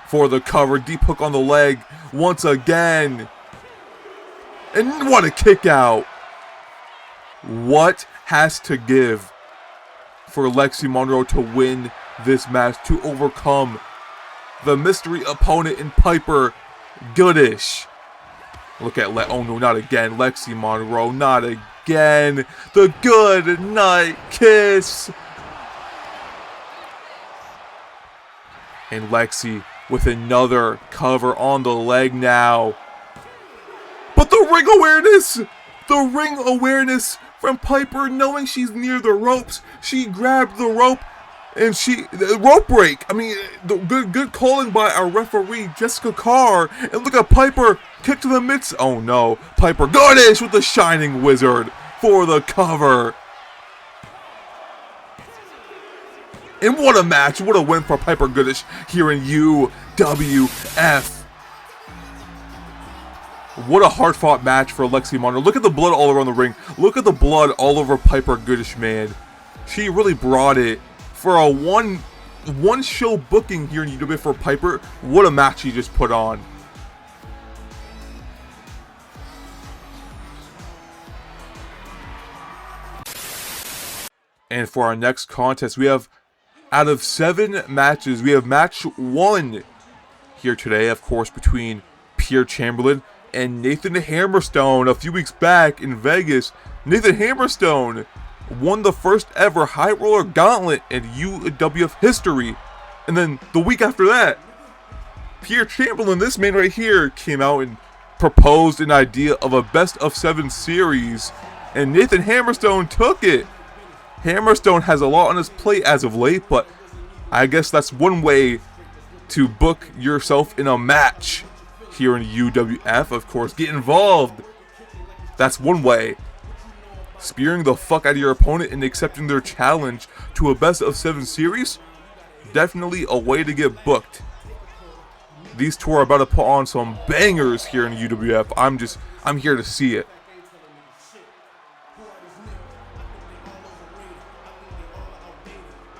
for the cover. Deep hook on the leg once again. And what a kick out. What has to give for Lexi Monroe to win this match, to overcome the mystery opponent in Piper Goodish? Look at, oh no, not again. Lexi Monroe, not again. The good night kiss. And Lexi with another cover on the leg now. But the ring awareness from Piper, knowing she's near the ropes. She grabbed the rope And the rope break. I mean, the good calling by our referee, Jessica Carr. And look at Piper, kick to the mitts. Oh no, Piper Goodish with the Shining Wizard for the cover. And what a match, what a win for Piper Goodish here in UWF. What a hard-fought match for Lexi Monroe. Look at the blood all around the ring. Look at the blood all over Piper Goodish, man. She really brought it. For a one show booking here in UWF for Piper, what a match he just put on. And for our next contest, we have, out of 7 matches, we have match 1 here today, of course, between Pierre Chamberlain and Nathan Hammerstone. A few weeks back in Vegas, Nathan Hammerstone won the first ever High Roller Gauntlet in UWF history. And then the week after that, Pierre Chamberlain, this man right here, came out and proposed an idea of a best of 7 series. And Nathan Hammerstone took it. Hammerstone has a lot on his plate as of late, but I guess that's one way to book yourself in a match here in UWF. Of course, get involved. That's one way. Spearing the fuck out of your opponent and accepting their challenge to a best of 7 series, definitely a way to get booked. These two are about to put on some bangers here in UWF. I'm here to see it.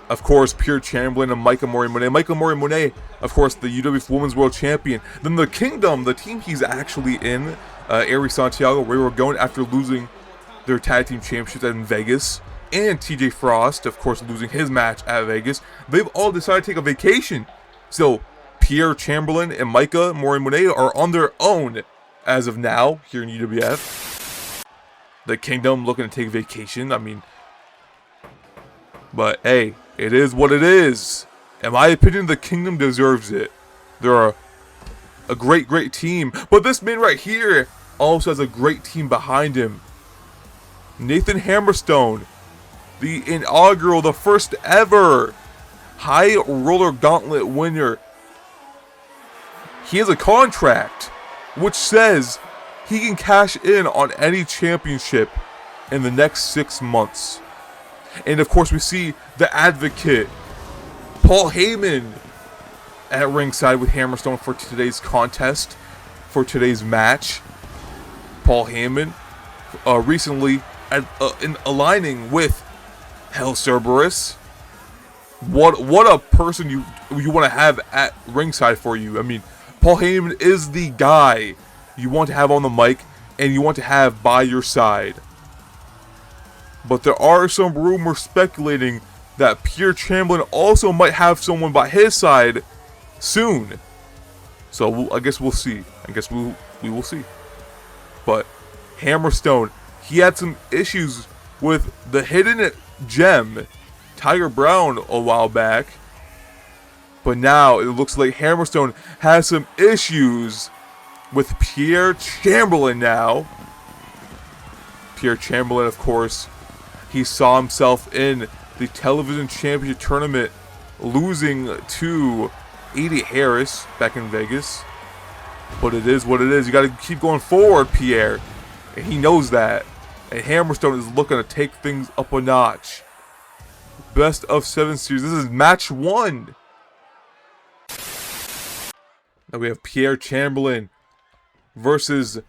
Of course, Pierre Chamberlain and Micah Mori-Monet. Micah Mori-Monet, of course, the UWF Women's World Champion. Then the Kingdom, the team he's actually in, Aries Santiago, where we're going after losing their tag team championships in Vegas, and TJ Frost, of course, losing his match at Vegas. They've all decided to take a vacation. So Pierre Chamberlain and Micah Mori-Monet are on their own as of now here in UWF. The Kingdom looking to take vacation. I mean, but hey, it is what it is. In my opinion, the Kingdom deserves it. They're a great team. But this man right here also has a great team behind him. Nathan Hammerstone, the inaugural, the first ever High Roller Gauntlet winner. He has a contract which says he can cash in on any championship in the next 6 months. And of course we see the Advocate, Paul Heyman, at ringside with Hammerstone for today's contest, for today's match. Paul Heyman recently in aligning with Hell Cerberus. What a person you want to have at ringside for you. I mean, Paul Heyman is the guy you want to have on the mic and you want to have by your side. But there are some rumors speculating that Pierre Chamberlain also might have someone by his side soon. So I guess we'll see. I guess we will see. But Hammerstone, he had some issues with the hidden gem, Tiger Brown, a while back. But now it looks like Hammerstone has some issues with Pierre Chamberlain now. Pierre Chamberlain, of course, he saw himself in the television championship tournament losing to Edie Harris back in Vegas. But it is what it is. You got to keep going forward, Pierre. And he knows that. And Hammerstone is looking to take things up a notch. Best of 7 series. This is match 1. Now we have Pierre Chamberlain versus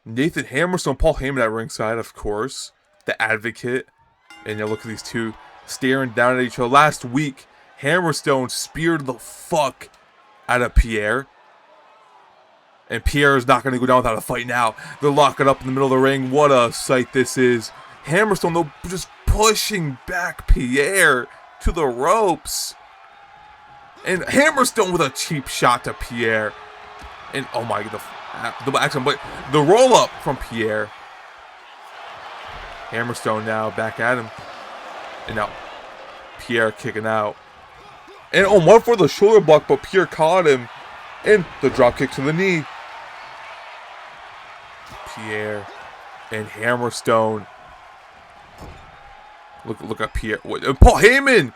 Nathan Hammerstone. Paul Heyman at ringside, of course. The Advocate. And now look at these two staring down at each other. Last week, Hammerstone speared the fuck out of Pierre. And Pierre is not going to go down without a fight now. They're locking up in the middle of the ring. What a sight this is. Hammerstone, though, just pushing back Pierre to the ropes. And Hammerstone with a cheap shot to Pierre. And, oh my god, the action, but the roll-up from Pierre. Hammerstone now back at him. And now Pierre kicking out. And one for the shoulder block, but Pierre caught him. And the drop kick to the knee. Pierre and Hammerstone. Look at Pierre. Paul Heyman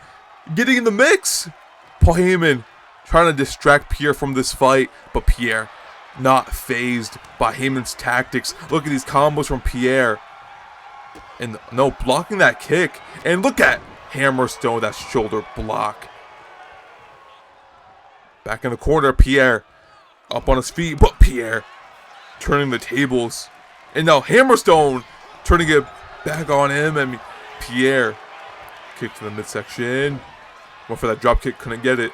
getting in the mix. Paul Heyman trying to distract Pierre from this fight, but Pierre not phased by Heyman's tactics. Look at these combos from Pierre. And no, blocking that kick. And look at Hammerstone, that shoulder block. Back in the corner, Pierre up on his feet, but Pierre turning the tables. And now Hammerstone turning it back on him, and Pierre kick to the midsection. Went for that drop kick, couldn't get it.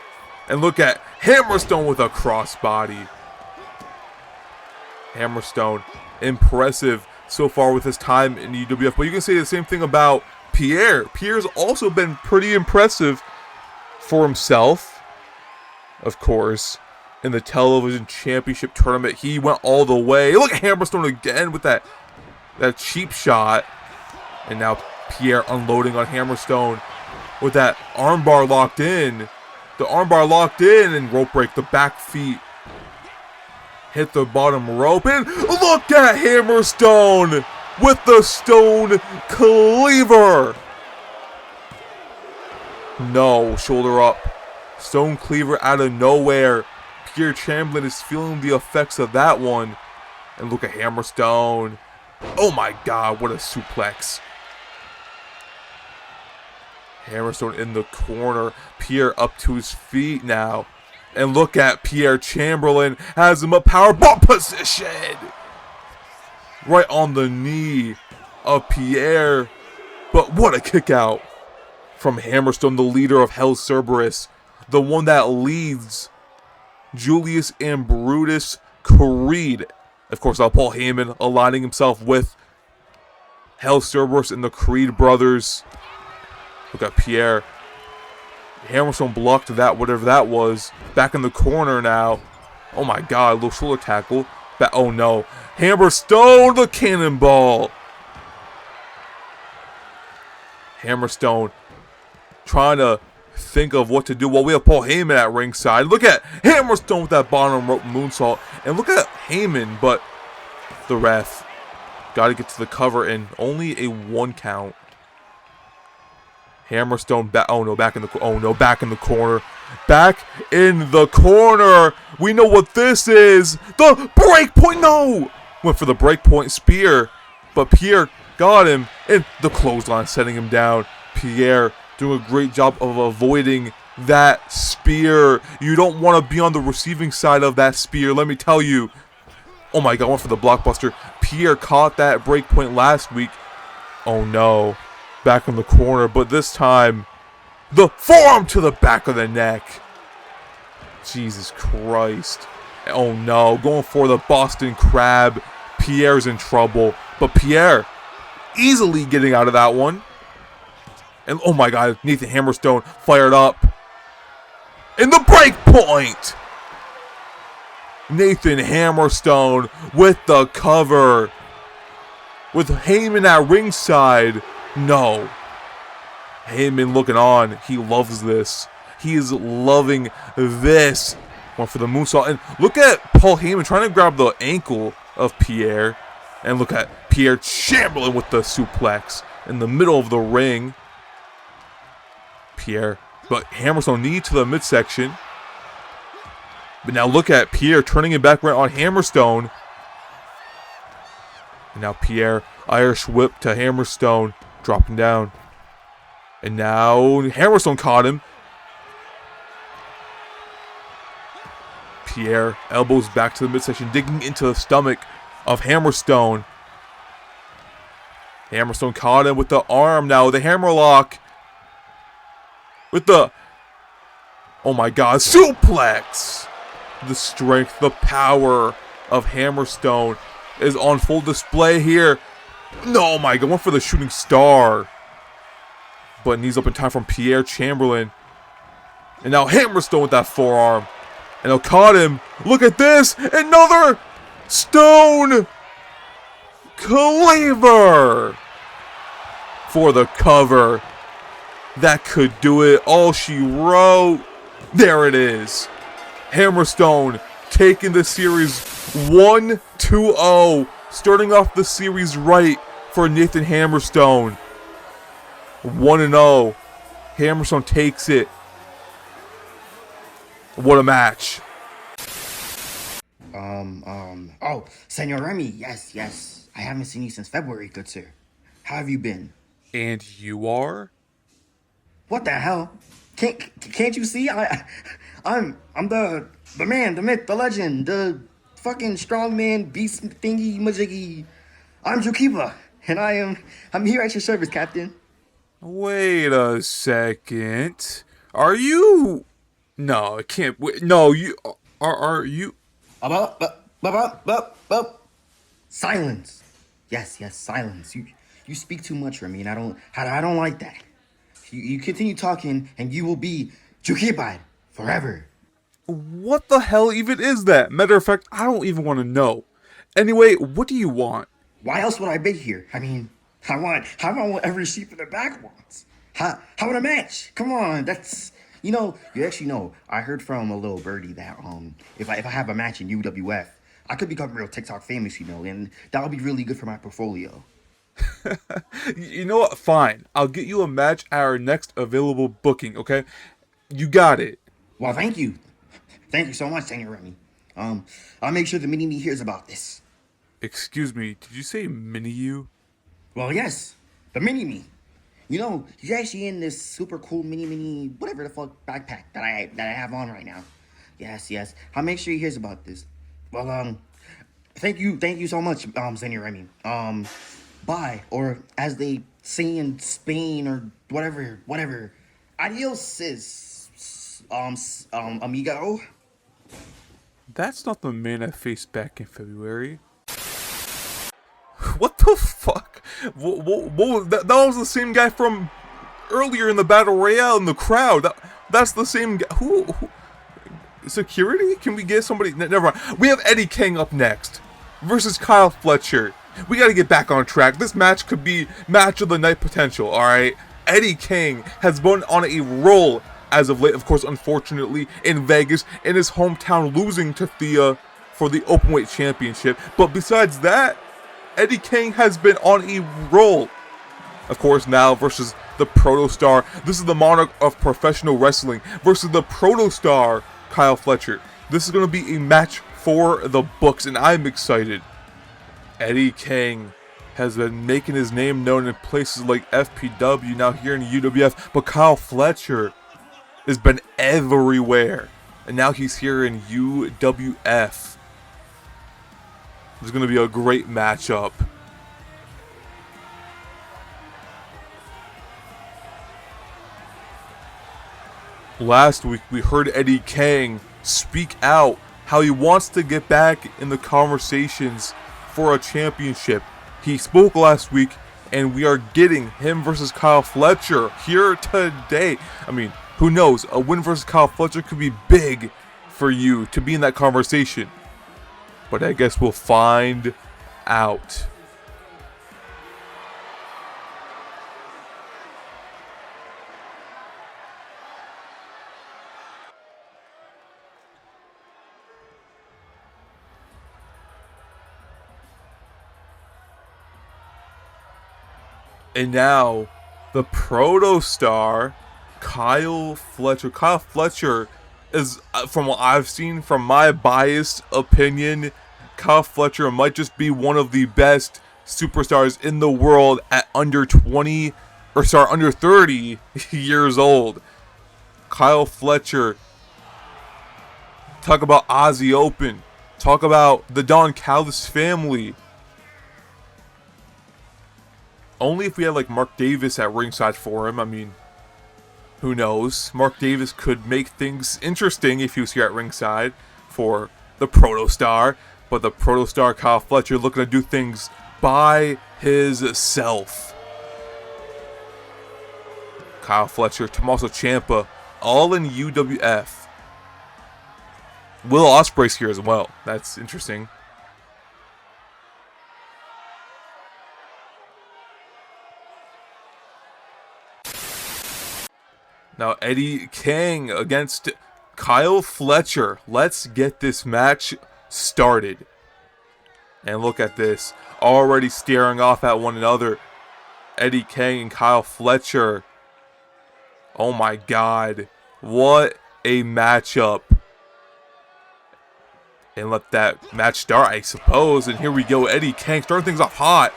And look at Hammerstone with a crossbody. Hammerstone, impressive so far with his time in UWF. But you can say the same thing about Pierre. Pierre's also been pretty impressive for himself. Of course, in the television championship tournament, he went all the way. Look at Hammerstone again with that cheap shot. And now Pierre unloading on Hammerstone with that armbar locked in. The armbar locked in and rope break, the back feet. Hit the bottom rope, and look at Hammerstone with the stone cleaver. No, shoulder up. Stone cleaver out of nowhere. Pierre Chamberlain is feeling the effects of that one. And look at Hammerstone. Oh my god, what a suplex. Hammerstone in the corner. Pierre up to his feet now. And look at Pierre Chamberlain. Has him a power bomb position. Right on the knee of Pierre. But what a kick out from Hammerstone, the leader of Hell Cerberus. The one that leads Julius and Brutus Creed. Of course, now Paul Heyman aligning himself with Hell Cerberus and the Creed brothers. Look at Pierre. Hammerstone blocked that, whatever that was. Back in the corner now. Oh my god, a little shoulder tackle. Oh no. Hammerstone, the cannonball. Hammerstone trying to think of what to do. Well, we have Paul Heyman at ringside. Look at Hammerstone with that bottom rope moonsault. And look at Heyman, but the ref got to get to the cover and only a 1 count. Hammerstone back. Oh no, back in the back in the corner. Back in the corner. We know what this is. The breakpoint. No, went for the breakpoint spear, but Pierre got him, and the clothesline setting him down. Pierre doing a great job of avoiding that spear. You don't want to be on the receiving side of that spear, let me tell you. Oh my god, went for the blockbuster. Pierre caught that breakpoint last week. Oh no. Back in the corner, but this time, the forearm to the back of the neck. Jesus Christ. Oh no, going for the Boston Crab. Pierre's in trouble, but Pierre easily getting out of that one. And oh my god, Nathan Hammerstone fired up. And the break point! Nathan Hammerstone with the cover. With Heyman at ringside. No. Heyman looking on. He loves this. He is loving this. Went for the moonsault. And look at Paul Heyman trying to grab the ankle of Pierre. And look at Pierre Chamberlain with the suplex in the middle of the ring. Pierre. But Hammerstone knee to the midsection. But now look at Pierre turning it back right on Hammerstone. And now Pierre, Irish whip to Hammerstone, dropping down. And now Hammerstone caught him. Pierre elbows back to the midsection, digging into the stomach of Hammerstone. Hammerstone caught him with the arm now, the hammerlock. With the, oh my god, suplex! The strength, the power of Hammerstone is on full display here. No, oh my god, went for the shooting star. But knees up in time from Pierre Chamberlain. And now Hammerstone with that forearm. And they'll caught him. Look at this. Another stone cleaver for the cover. That could do it. All she wrote. There it is. Hammerstone taking the series 1-2-0. Starting off the series right for Nathan Hammerstone. 1-0. Hammerstone takes it. What a match. Oh, Senor Remy, yes. I haven't seen you since February, good sir. How have you been? And you are? What the hell? Can't you see? I'm the man, the myth, the legend, the fucking strongman, beast thingy majiggy. I'm Jukiba, and I'm here at your service, Captain. Wait a second. Are you? No, it can't. Wait, no, you are you? Silence. Yes, silence. You speak too much, Remy, and I don't like that. You continue talking, and you will be Jukiba forever. What the hell even is that? Matter of fact, I don't even want to know. Anyway, what do you want? Why else would I be here? I mean, I want what every sheep in the back wants. How about a match? Come on, that's you actually know. I heard from a little birdie that if I have a match in UWF, I could become real TikTok famous, and that would be really good for my portfolio. You know what? Fine. I'll get you a match at our next available booking, okay? You got it. Well, thank you. Thank you so much, Senor Remy. I'll make sure the mini-me hears about this. Excuse me, did you say mini-you? Well, yes, the mini-me. He's actually in this super cool mini, whatever the fuck backpack that I have on right now. Yes. I'll make sure he hears about this. Well, thank you so much, Senor Remy. Bye, or as they say in Spain or whatever. Adios, amigo. That's not the man I faced back in February. What the fuck? What was that? That was the same guy from earlier in the Battle Royale in the crowd. That's the same guy. Who? Security? Can we get somebody? Never mind. We have Eddie King up next versus Kyle Fletcher. We gotta get back on track. This match could be match of the night potential, alright? Eddie King has been on a roll as of late, of course, unfortunately, in Vegas, in his hometown, losing to Thea for the Openweight Championship. But besides that, Eddie King has been on a roll. Of course, now versus the Protostar. This is the monarch of professional wrestling versus the Protostar, Kyle Fletcher. This is going to be a match for the books, and I'm excited. Eddie King has been making his name known in places like FPW, now here in UWF, but Kyle Fletcher has been everywhere, and now he's here in UWF. It's going to be a great matchup. Last week, we heard Eddie King speak out how he wants to get back in the conversations for a championship. He spoke last week, and we are getting him versus Kyle Fletcher here today. I mean, who knows? A win versus Kyle Fletcher could be big for you to be in that conversation. But I guess we'll find out. And now, the Protostar, Kyle Fletcher. Kyle Fletcher is, from what I've seen, from my biased opinion, Kyle Fletcher might just be one of the best superstars in the world at under 30 years old. Kyle Fletcher. Talk about Aussie Open. Talk about the Don Callis family. Only if we had like Mark Davis at ringside for him. I mean, who knows? Mark Davis could make things interesting if he was here at ringside for the Protostar. But the Protostar, Kyle Fletcher, looking to do things by himself. Kyle Fletcher, Tommaso Ciampa, all in UWF. Will Ospreay's here as well. That's interesting. Now, Eddie King against Kyle Fletcher. Let's get this match started. And look at this. Already staring off at one another. Eddie King and Kyle Fletcher. Oh my god. What a matchup. And let that match start, I suppose. And here we go. Eddie King starting things off hot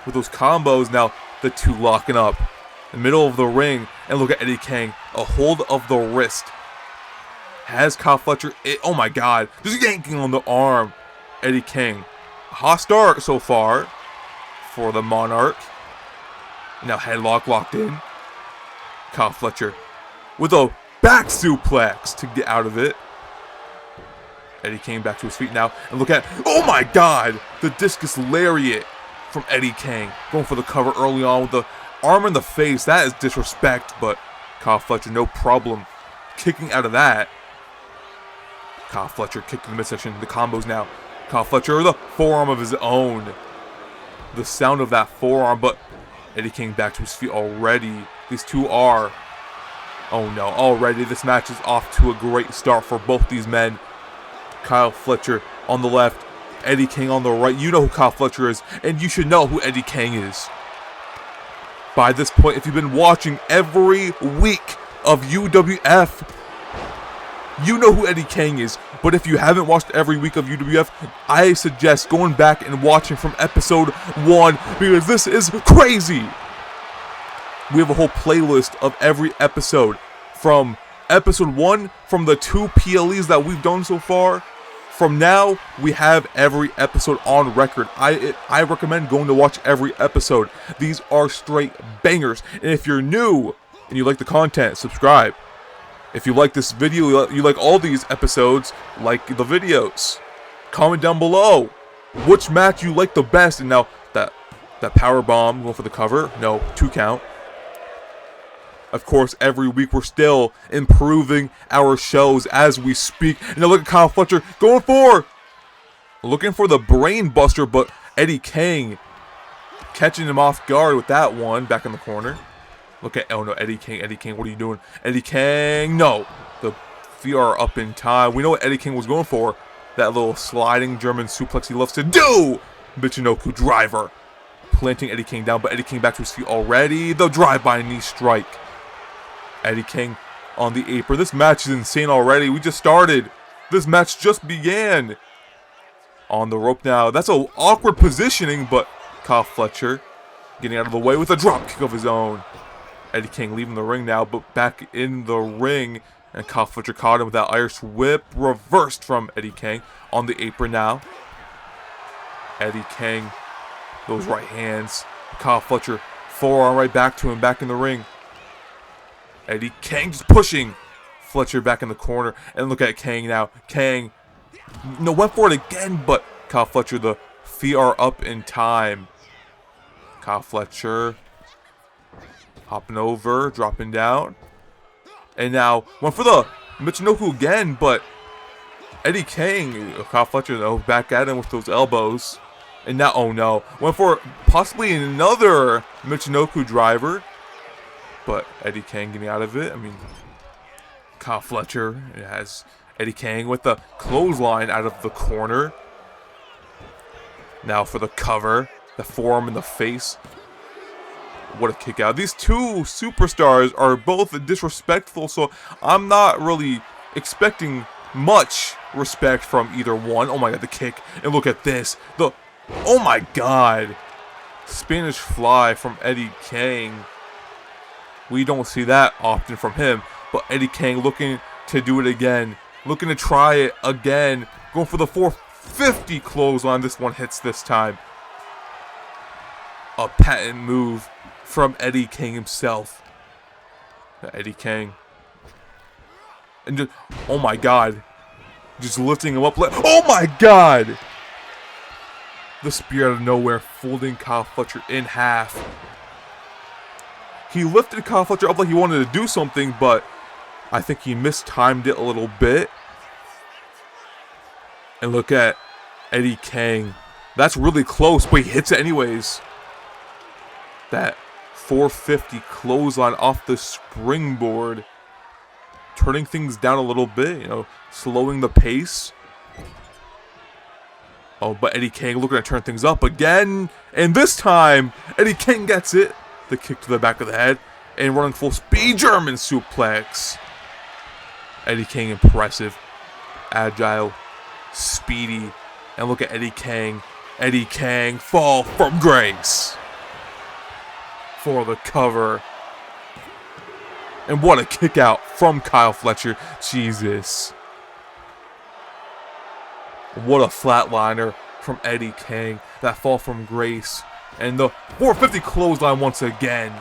with those combos. Now the two locking up in the middle of the ring. And look at Eddie King. A hold of the wrist. Has Kyle Fletcher. Oh my god. Just yanking on the arm. Eddie King. A hot start so far for the Monarch. Now headlock locked in. Kyle Fletcher with a back suplex to get out of it. Eddie King back to his feet now. And look at, oh my god, the discus lariat from Eddie King. Going for the cover early on with the arm in the face. That is disrespect, but Kyle Fletcher, no problem kicking out of that. Kyle Fletcher kicked in the midsection. The combos now. Kyle Fletcher, the forearm of his own. The sound of that forearm, but Eddie King back to his feet already. These two are, oh no, already this match is off to a great start for both these men. Kyle Fletcher on the left, Eddie King on the right. You know who Kyle Fletcher is, and you should know who Eddie King is. By this point, if you've been watching every week of UWF, you know who Eddie King is. But if you haven't watched every week of UWF, I suggest going back and watching from episode 1, because this is crazy. We have a whole playlist of every episode from episode 1, from the 2 PLEs that we've done so far. From now, we have every episode on record. I recommend going to watch every episode. These are straight bangers. And if you're new and you like the content, subscribe. If you like this video, you like all these episodes, like the videos. Comment down below which match you like the best. And now that power bomb going for the cover. No, 2 count. Of course, every week we're still improving our shows as we speak. And now look at Kyle Fletcher looking for the brain buster, but Eddie King catching him off guard with that one back in the corner. Look at, oh no, Eddie King, what are you doing? Eddie King, no. The VR up in time. We know what Eddie King was going for. That little sliding German suplex he loves to do. Michinoku driver. Planting Eddie King down, but Eddie King back to his feet already. The drive-by knee strike. Eddie King on the apron. This match is insane already. We just started. This match just began. On the rope now. That's an awkward positioning, but Kyle Fletcher getting out of the way with a drop kick of his own. Eddie King leaving the ring now, but back in the ring. And Kyle Fletcher caught him with that Irish whip. Reversed from Eddie King. On the apron now. Eddie King. Those right hands. Kyle Fletcher. Forearm right back to him. Back in the ring. Eddie King just pushing Fletcher back in the corner. And look at King now. King. No, went for it again, but Kyle Fletcher, the feet are up in time. Kyle Fletcher. Hopping over, dropping down. And now, went for the Michinoku again, but Eddie King, Kyle Fletcher, though, back at him with those elbows. And now, oh no, went for possibly another Michinoku driver. But Eddie King getting out of it. I mean, Kyle Fletcher has Eddie King with the clothesline out of the corner. Now for the cover, the forearm in the face. What a kick out. These two superstars are both disrespectful, so I'm not really expecting much respect from either one. Oh my god, the kick. And look at this. Oh my god. Spanish fly from Eddie King. We don't see that often from him, but Eddie King looking to do it again. Looking to try it again. Going for the 450 clothesline. This one hits this time. A patent move from Eddie King himself. Eddie King. And just, oh my god. Just lifting him up. Oh my god! The spear out of nowhere, folding Kyle Fletcher in half. He lifted Kyle Fletcher up like he wanted to do something, but I think he mistimed it a little bit. And look at Eddie King. That's really close, but he hits it anyways. That 450 clothesline off the springboard. Turning things down a little bit, you know, slowing the pace. Oh, but Eddie King looking to turn things up again. And this time, Eddie King gets it. The kick to the back of the head. And running full speed German suplex. Eddie King impressive. Agile. Speedy. And look at Eddie King. Eddie King fall from grace. For the cover. And what a kick out from Kyle Fletcher. Jesus. What a flatliner from Eddie King. That fall from grace. And the 450 clothesline once again.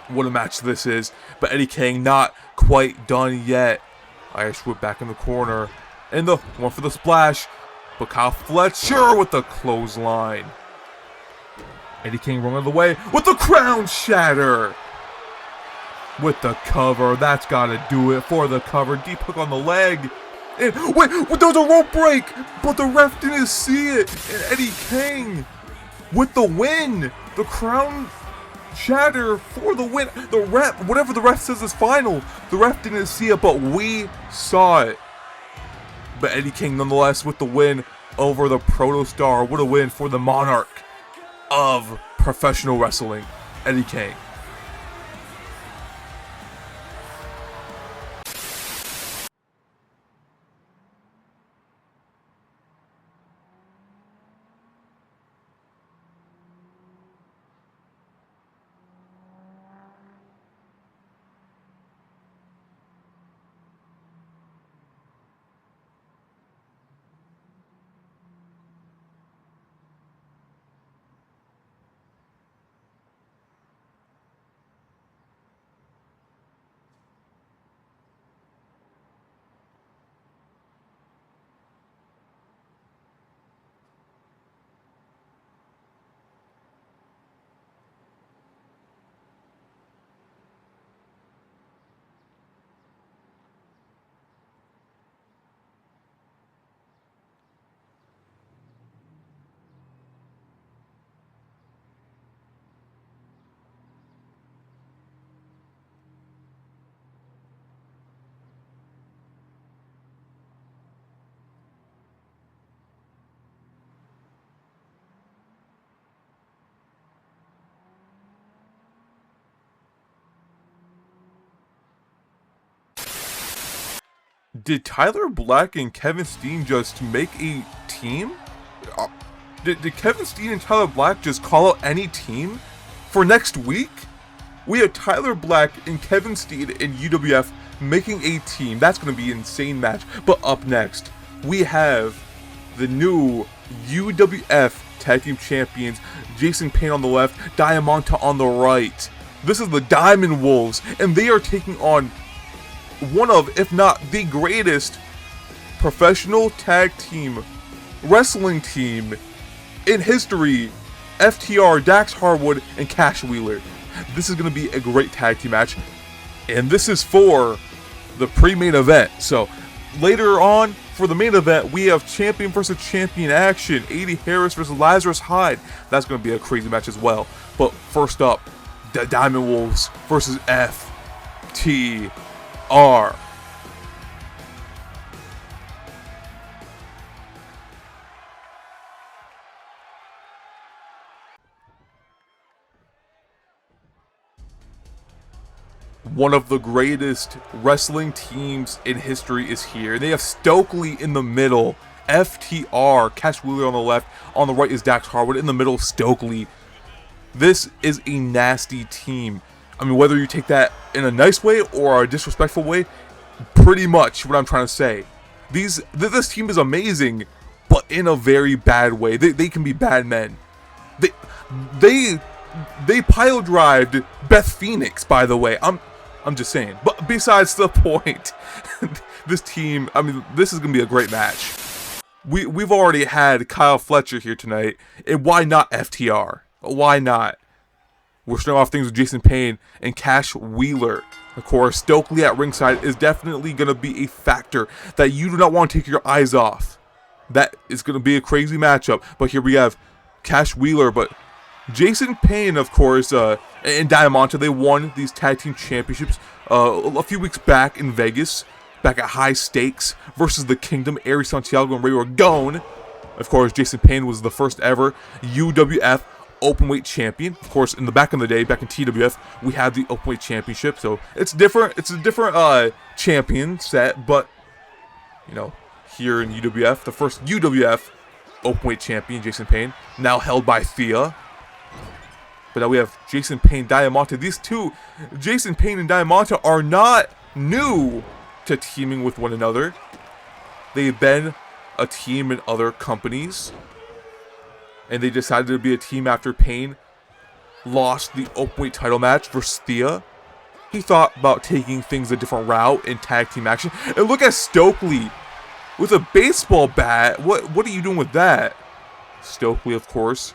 What a match this is. But Eddie King not quite done yet. Irish whip back in the corner. And the one for the splash. But Kyle Fletcher with the clothesline. Eddie King running the way with the crown shatter. With the cover. That's got to do it for the cover. Deep hook on the leg. And wait, there was a rope break. But the ref didn't see it. And Eddie King with the win. The crown shatter for the win. The ref, whatever the ref says is final. The ref didn't see it, but we saw it. But Eddie King nonetheless with the win over the Protostar. What a win for the Monarch of professional wrestling, Eddie King. Did Tyler Black and Kevin Steen just make a team? Did Kevin Steen and Tyler Black just call out any team for next week? We have Tyler Black and Kevin Steen and UWF making a team. That's going to be an insane match. But up next, we have the new UWF Tag Team Champions, Jason Payne on the left, Diamante on the right. This is the Diamond Wolves, and they are taking on one of, if not the greatest, professional tag team wrestling team in history, FTR, Dax Harwood, and Cash Wheeler. This is going to be a great tag team match, and this is for the pre-main event. So later on, for the main event, we have champion versus champion action, A.D. Harris versus Lazarus Hyde. That's going to be a crazy match as well. But first up, the Diamond Wolves versus FTR. One of the greatest wrestling teams in history is here. They have Stokely in the middle, FTR, Cash Wheeler on the left, on the right is Dax Harwood, in the middle Stokely. This is a nasty team. I mean, whether you take that in a nice way or a disrespectful way, pretty much what I'm trying to say. This team is amazing, but in a very bad way. They can be bad men. They pile drived Beth Phoenix, by the way. I'm just saying. But besides the point, this team, I mean, this is going to be a great match. We've already had Kyle Fletcher here tonight, and why not FTR? Why not? We're starting off things with Jason Payne and Cash Wheeler. Of course, Stokely at ringside is definitely going to be a factor that you do not want to take your eyes off. That is going to be a crazy matchup. But here we have Cash Wheeler, but Jason Payne, of course, and Diamante, they won these tag team championships a few weeks back in Vegas, back at High Stakes, versus the Kingdom, Aries Santiago and Ray Orgone. Of course, Jason Payne was the first ever UWF openweight champion. Of course, in the back in the day, back in TWF, we had the openweight championship, so it's different. It's a different champion set, but you know, here in UWF, the first UWF openweight champion, Jason Payne, now held by Thea. But now we have Jason Payne, Diamante. These two, Jason Payne and Diamante, are not new to teaming with one another. They've been a team in other companies, and they decided to be a team after Payne lost the openweight title match versus Thea. He thought about taking things a different route in tag team action. And look at Stokely with a baseball bat. What are you doing with that? Stokely, of course,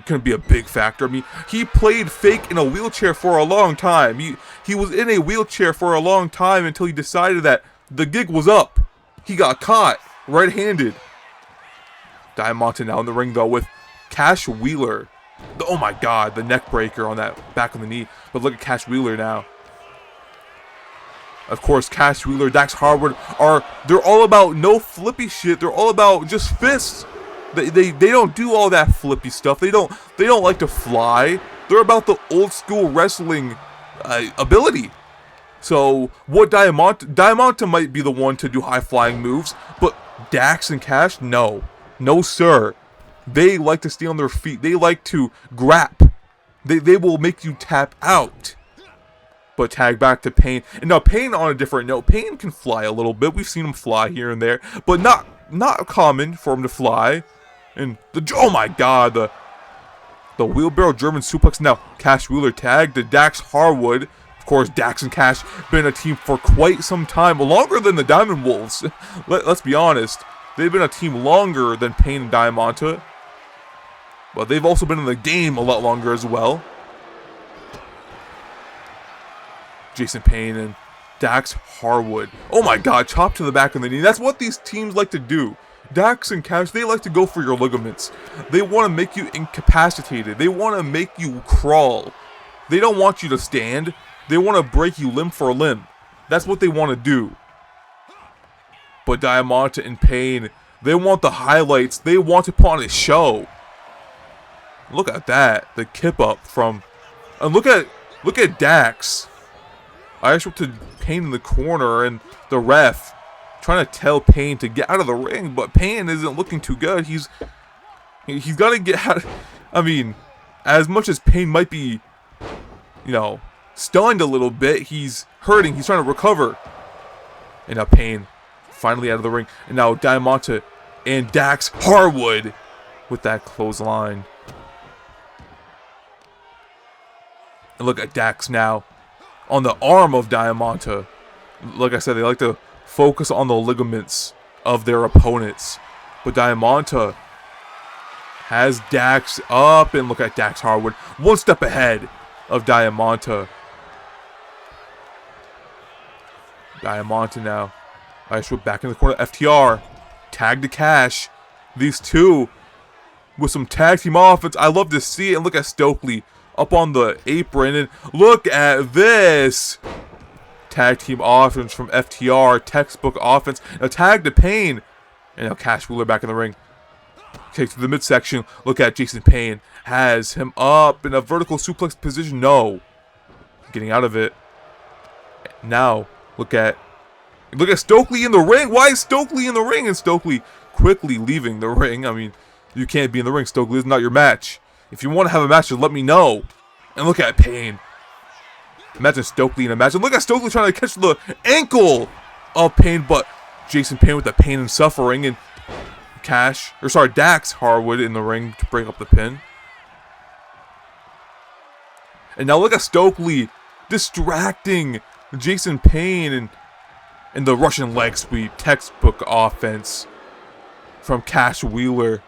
couldn't be a big factor. I mean, he played fake in a wheelchair for a long time. He was in a wheelchair for a long time until he decided that the gig was up. He got caught right-handed. Diamante now in the ring, though, with Cash Wheeler. Oh my god, the neck breaker on that back of the knee. But look at Cash Wheeler now. Of course, Cash Wheeler, Dax Harwood they're all about no flippy shit. They're all about just fists. They don't do all that flippy stuff. They don't like to fly. They're about the old school wrestling ability. So what Diamante might be the one to do high flying moves, but Dax and Cash, no, sir. They like to stay on their feet. They like to grap. They will make you tap out. But tag back to Payne. And now Payne, on a different note, Payne can fly a little bit. We've seen him fly here and there, but not common for him to fly. And oh my god, the wheelbarrow German suplex. Now Cash Wheeler tagged to Dax Harwood. Of course, Dax and Cash been a team for quite some time, longer than the Diamond Wolves. Let's be honest, they've been a team longer than Payne and Diamante, but they've also been in the game a lot longer as well. Jason Payne and Dax Harwood. Oh my god, chop to the back of the knee. That's what these teams like to do. Dax and Cash, they like to go for your ligaments. They want to make you incapacitated. They want to make you crawl. They don't want you to stand. They want to break you limb for limb. That's what they want to do. But Diamante and Payne, they want the highlights. They want to put on a show. Look at that. The kip up from... And look at Dax. I just went to Payne in the corner, and the ref trying to tell Payne to get out of the ring, but Payne isn't looking too good. He's got to get out. I mean, as much as Payne might be, you know, stunned a little bit, he's hurting. He's trying to recover. And now Payne finally out of the ring. And now Diamante and Dax Harwood with that clothesline. And look at Dax now on the arm of Diamante. Like I said, they like to focus on the ligaments of their opponents. But Diamante has Dax up, and look at Dax Harwood, one step ahead of Diamante. Diamante now. I just back in the corner. FTR. Tag to Cash. These two with some tag team offense. I love to see it. And look at Stokely up on the apron. And look at this. Tag team offense from FTR. Textbook offense. Now tag to Payne. And now Cash Wheeler back in the ring. Takes to the midsection. Look at Jason Payne. Has him up in a vertical suplex position. No. Getting out of it. Now, look at Stokely in the ring. Why is Stokely in the ring? And Stokely quickly leaving the ring. I mean, you can't be in the ring, Stokely. This is not your match. If you want to have a match, just let me know. And look at Payne. Imagine Stokely in a match. And look at Stokely trying to catch the ankle of Payne, but Jason Payne with the pain and suffering, and Dax Harwood in the ring to break up the pin. And now look at Stokely distracting Jason Payne and the Russian leg sweep. Textbook offense from Cash Wheeler.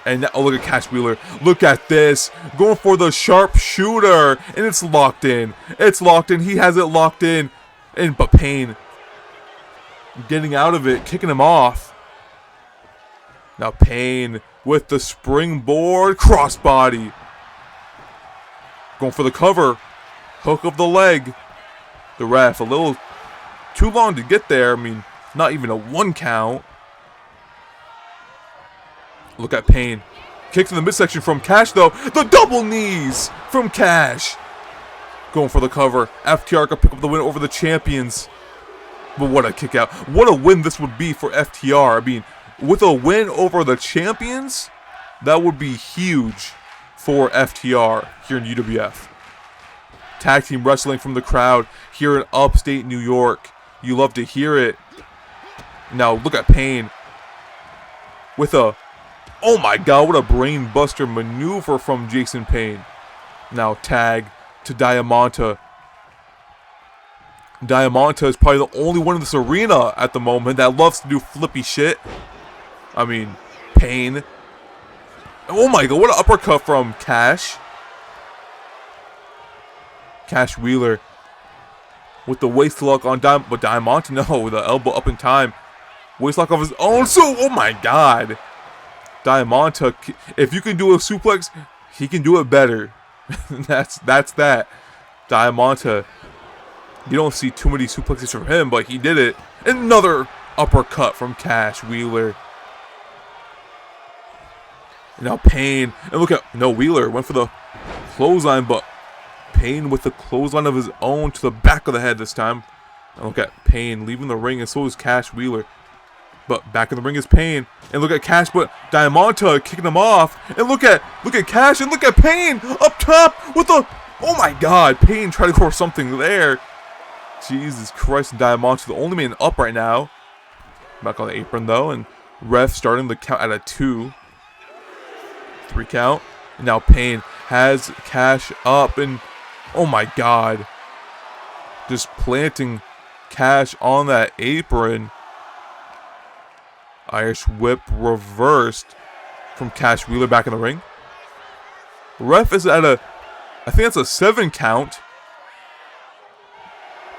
And now, look at Cash Wheeler. Look at this. Going for the sharpshooter. And it's locked in. It's locked in. He has it locked in. But Payne getting out of it. Kicking him off. Now Payne with the springboard crossbody. Going for the cover. Hook of the leg. The ref a little too long to get there. I mean, not even a 1 count. Look at Payne. Kick to the midsection from Cash, though. The double knees from Cash. Going for the cover. FTR can pick up the win over the champions. But what a kick out. What a win this would be for FTR. I mean, with a win over the champions, that would be huge for FTR here in UWF. Tag team wrestling from the crowd here in upstate New York. You love to hear it. Now look at Payne with a, oh my god, what a brain buster maneuver from Jason Payne. Now tag to Diamante. Diamante is probably the only one in this arena at the moment that loves to do flippy shit. I mean, Payne. Oh my god, what an uppercut from Cash. Cash Wheeler with the waist lock on but Diamante, no, with the elbow up in time. Waist lock of his own, so, oh my god. Diamante, if you can do a suplex, he can do it better. that's that. Diamante, you don't see too many suplexes from him, but he did it. Another uppercut from Cash Wheeler. Now Payne, and look at, no, Wheeler went for the clothesline, but Payne with the clothesline of his own to the back of the head this time. And look at Payne leaving the ring, and so is Cash Wheeler. But back in the ring is Payne, and look at Cash, but Diamante kicking him off. And look at Cash, and look at Payne up top with the, oh my god, Payne tried to go for something there. Jesus Christ, Diamante the only man up right now. Back on the apron though, and ref starting the count at a 2. 3 count. And now Payne has Cash up, and oh my god, just planting Cash on that apron. Irish whip reversed from Cash Wheeler back in the ring. Ref is at a, I think that's a 7 count.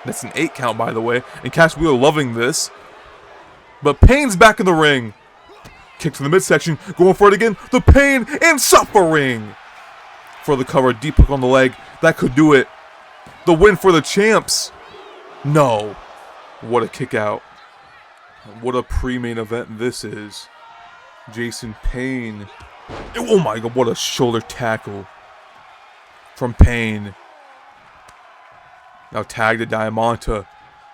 That's an 8 count, by the way. And Cash Wheeler loving this. But Payne's back in the ring. Kick to the midsection, going for it again. The Pain and suffering for the cover. Deep hook on the leg. That could do it. The win for the champs. No. What a kick out. What a pre-main event this is. Jason Payne. Oh my god, what a shoulder tackle from Payne. Now tag to Diamante.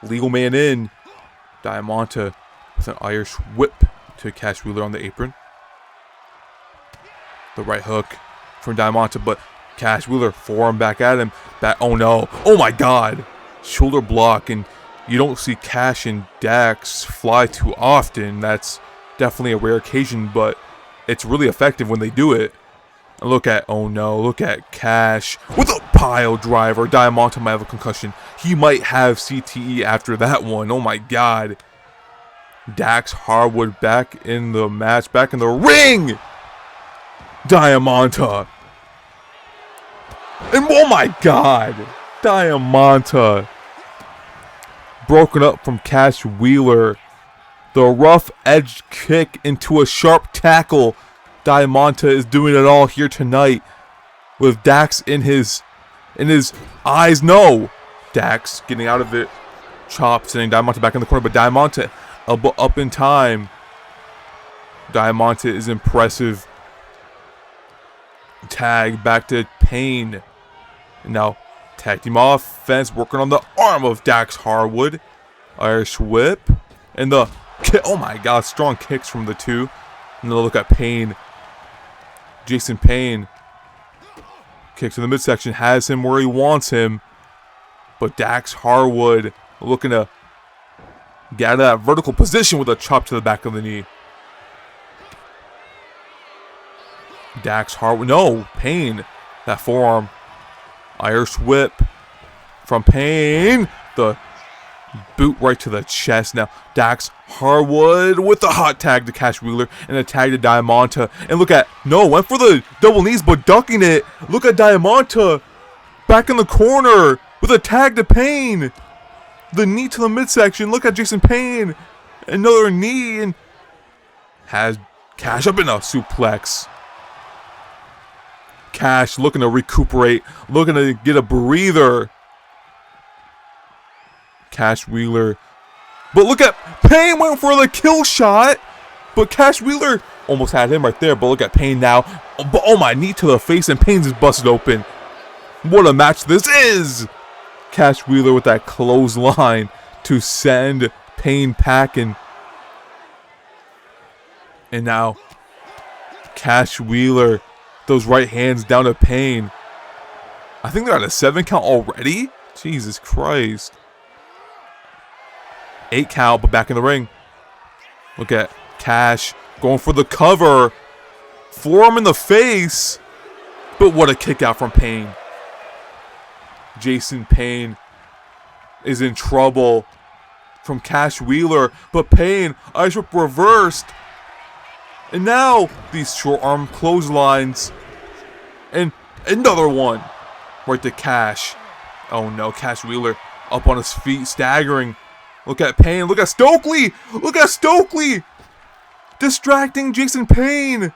Legal man in. Diamante with an Irish whip to Cash Wheeler on the apron. The right hook from Diamante, but Cash Wheeler forearm back at him. Back, oh no. Oh my god. Shoulder block, and you don't see Cash and Dax fly too often. That's definitely a rare occasion, but it's really effective when they do it. And look at, oh no, look at Cash with a pile driver. Diamante might have a concussion. He might have CTE after that one. Oh my god. Dax Harwood back in the match, back in the ring. Diamante. And oh my god. Diamante. Broken up from Cash Wheeler. The rough edge kick into a sharp tackle. Diamante is doing it all here tonight. With Dax in his eyes. No. Dax getting out of it. Chop, sending Diamante back in the corner. But Diamante elbow up in time. Diamante is impressive. Tag back to Payne. And now tag team offense, working on the arm of Dax Harwood. Irish whip. And the kick. Oh my god, strong kicks from the two. And then look at Payne. Jason Payne. Kick to the midsection. Has him where he wants him. But Dax Harwood looking to get out of that vertical position with a chop to the back of the knee. Dax Harwood. No, Payne. That forearm. Irish whip from Payne. The boot right to the chest. Now Dax Harwood with the hot tag to Cash Wheeler and a tag to Diamante. And look at, no, went for the double knees but ducking it. Look at Diamante back in the corner with a tag to Payne. The knee to the midsection. Look at Jason Payne. Another knee, and has Cash up in a suplex. Cash looking to recuperate, looking to get a breather. Cash Wheeler. But look at Payne went for the kill shot. But Cash Wheeler Almost had him right there, but look at Pain now. But oh my, knee to the face, and Pain's is busted open. What a match this is! Cash Wheeler with that clothesline to send Pain packing. And now, Cash Wheeler, those right hands down to Pain. I think they're at a 7 count already? Jesus Christ. 8 count, but back in the ring. Look at Cash going for the cover. Forearm in the face. But what a kick out from Pain. Jason Pain is in trouble from Cash Wheeler. But Pain, Ice Whip reversed. And now these short arm clotheslines. And another one. Right to Cash. Oh no, Cash Wheeler up on his feet, staggering. Look at Pain. Look at Stokely. Look at Stokely. Distracting Jason Pain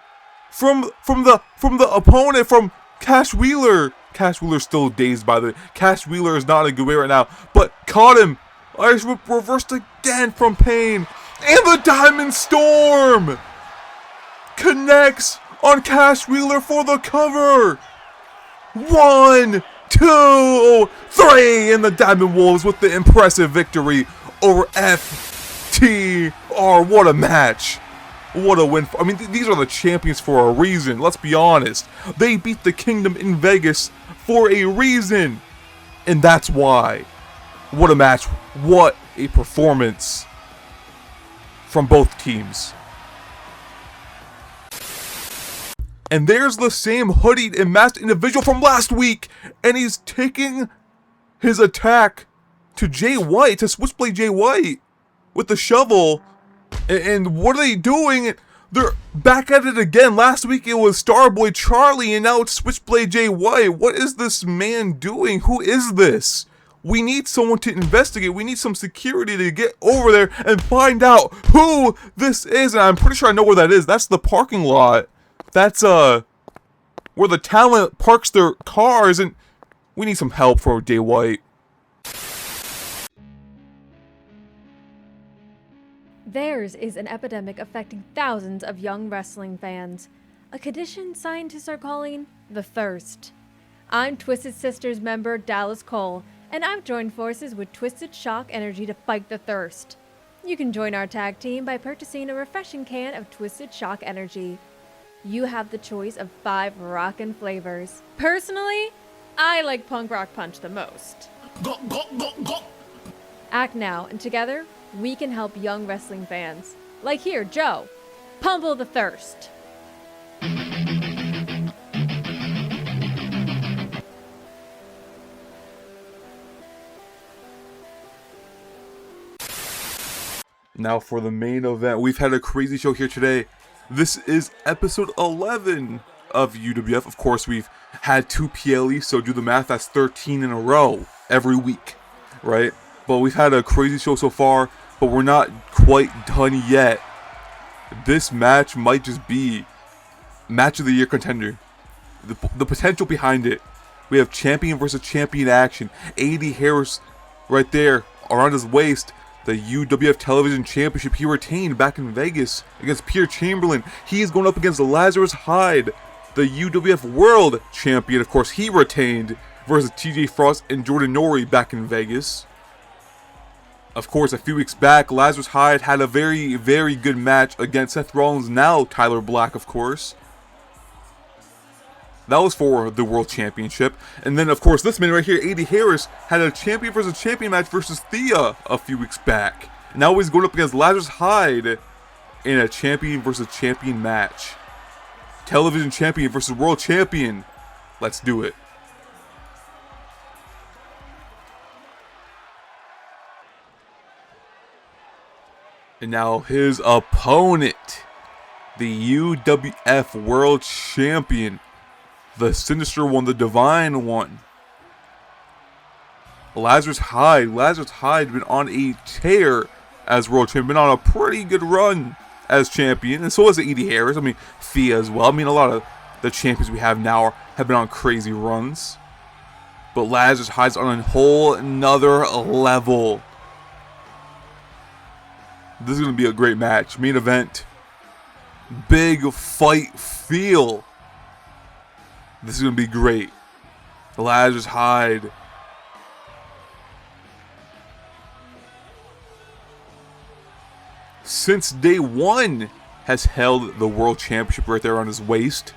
from the opponent, from Cash Wheeler. Cash Wheeler's still dazed by the way. Cash Wheeler is not in a good way right now, but caught him. Irish Whip reversed again from Pain. And the Diamond Storm connects on Cash Wheeler for the cover. 1, 2, 3, and the Diamond Wolves with the impressive victory over FTR. What a match. What a win. I mean, these are the champions for a reason. Let's be honest. They beat the Kingdom in Vegas for a reason. And that's why. What a match. What a performance from both teams. And there's the same hoodied and masked individual from last week. And he's taking his attack to Jay White, to Switchblade Jay White, with the shovel. And what are they doing? They're back at it again. Last week it was Starboy Charlie, and now it's Switchblade Jay White. What is this man doing? Who is this? We need someone to investigate. We need some security to get over there and find out who this is. And I'm pretty sure I know where that is. That's the parking lot. That's where the talent parks their cars, and we need some help for Jay White. Theirs is an epidemic affecting thousands of young wrestling fans. A condition scientists are calling the thirst. I'm Twisted Sisters member Dallas Cole, and I've joined forces with Twisted Shock Energy to fight the thirst. You can join our tag team by purchasing a refreshing can of Twisted Shock Energy. You have the choice of 5 rockin' flavors. Personally, I like Punk Rock Punch the most. Act now, and together, we can help young wrestling fans. Like here, Joe. Pumble the thirst. Now for the main event. We've had a crazy show here today. This is episode 11 of UWF. Of course, we've had 2 PLEs, so do the math, that's 13 in a row every week, right? But we've had a crazy show so far, but we're not quite done yet. This match might just be match of the year contender. The potential behind it. We have champion versus champion action. AD Harris right there around his waist. The UWF Television Championship he retained back in Vegas against Pierre Chamberlain. He is going up against Lazarus Hyde, the UWF World Champion. Of course, he retained versus TJ Frost and Jordan Nori back in Vegas. Of course, a few weeks back, Lazarus Hyde had a very, very good match against Seth Rollins, now Tyler Black, of course. That was for the World Championship. And then, of course, this man right here, AD Harris, had a champion versus champion match versus Thea a few weeks back. Now he's going up against Lazarus Hyde in a champion versus champion match. Television champion versus world champion. Let's do it. And now his opponent, the UWF World Champion, the Sinister One, the Divine One, Lazarus Hyde. Lazarus Hyde been on a tear as World Champion, been on a pretty good run as champion, and so has AD Harris. I mean, Thea as well. I mean, a lot of the champions we have now have been on crazy runs. But Lazarus Hyde's on a whole another level. This is going to be a great match. Main event. big fight feel. This is going to be great. Lazarus Hyde. Since day one, has held the world championship right there on his waist.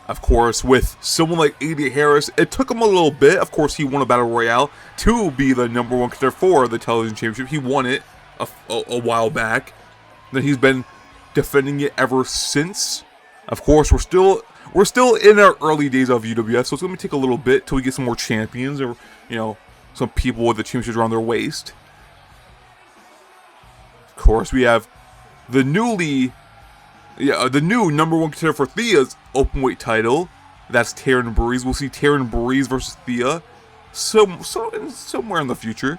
Of course, with someone like AD Harris, it took him a little bit. Of course, he won a Battle Royale to be the #1 contender for the television championship. He won it a while back. Then he's been defending it ever since. Of course, we're still in our early days of UWF, so it's going to take a little bit till we get some more champions, or some people with the championships around their waist. Of course, we have the new #1 contender for Thea's openweight title. That's Taryn Breeze. We'll see Taryn Breeze versus Thea somewhere in the future.